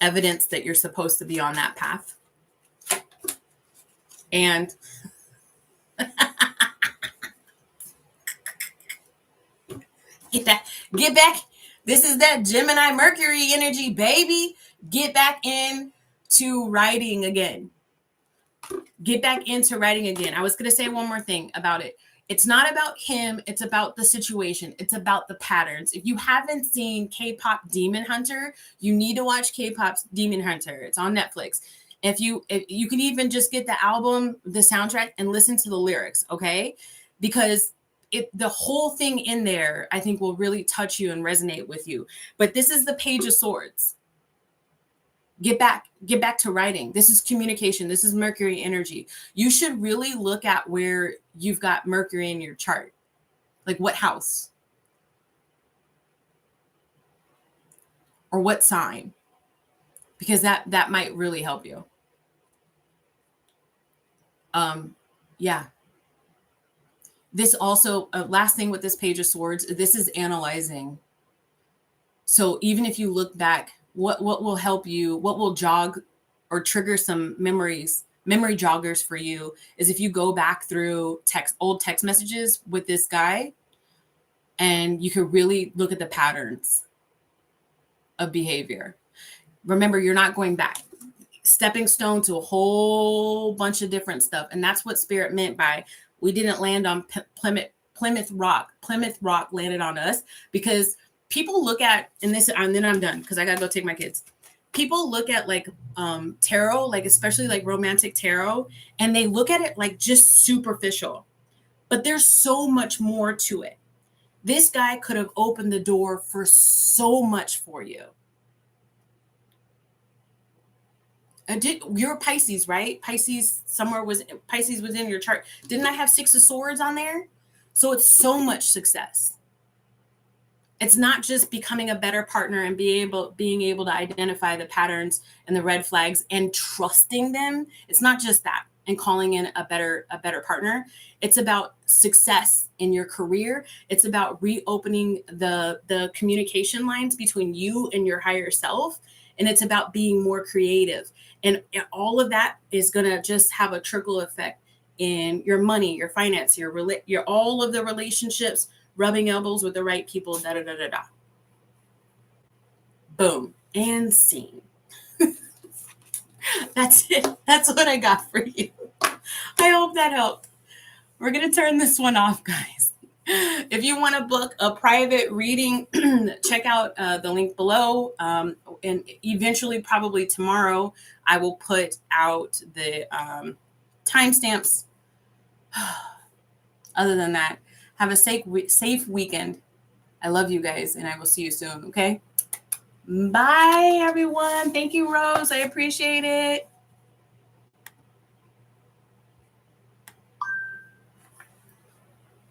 evidence that you're supposed to be on that path. And Get back. This is that Gemini Mercury energy, baby. Get back into writing again. Get back into writing again. I was going to say one more thing about it. It's not about him. It's about the situation. It's about the patterns. If you haven't seen K-pop Demon Hunter, you need to watch K-pop's Demon Hunter. It's on Netflix. If you can even just get the album, the soundtrack, and listen to the lyrics, okay? Because the whole thing in there, I think, will really touch you and resonate with you. But this is the Page of Swords. Get back to writing. This is communication. This is Mercury energy. You should really look at where you've got Mercury in your chart. Like what house? Or what sign? Because that might really help you. Yeah. This also, last thing with this Page of Swords, this is analyzing. So even if you look back, what will help you, what will jog or trigger some memory joggers for you is if you go back through old text messages with this guy, and you can really look at the patterns of behavior. Remember, you're not going back. Stepping stone to a whole bunch of different stuff. And that's what Spirit meant by we didn't land on Plymouth Rock. Plymouth Rock landed on us because people look at, and then I'm done because I got to go take my kids. People look at like tarot, like especially like romantic tarot, and they look at it like just superficial. But there's so much more to it. This guy could have opened the door for so much for you. You're Pisces, right? Pisces was in your chart. Didn't I have 6 of Swords on there? So it's so much success. It's not just becoming a better partner and being able to identify the patterns and the red flags and trusting them. It's not just that and calling in a better partner. It's about success in your career. It's about reopening the communication lines between you and your higher self. And it's about being more creative. And all of that is going to just have a trickle effect in your money, your finance, your all of the relationships, rubbing elbows with the right people, da-da-da-da-da. Boom. And scene. That's it. That's what I got for you. I hope that helped. We're going to turn this one off, guys. If you want to book a private reading, check out the link below. And eventually, probably tomorrow, I will put out the timestamps. Other than that, have a safe weekend. I love you guys, and I will see you soon, okay? Bye, everyone. Thank you, Rose. I appreciate it.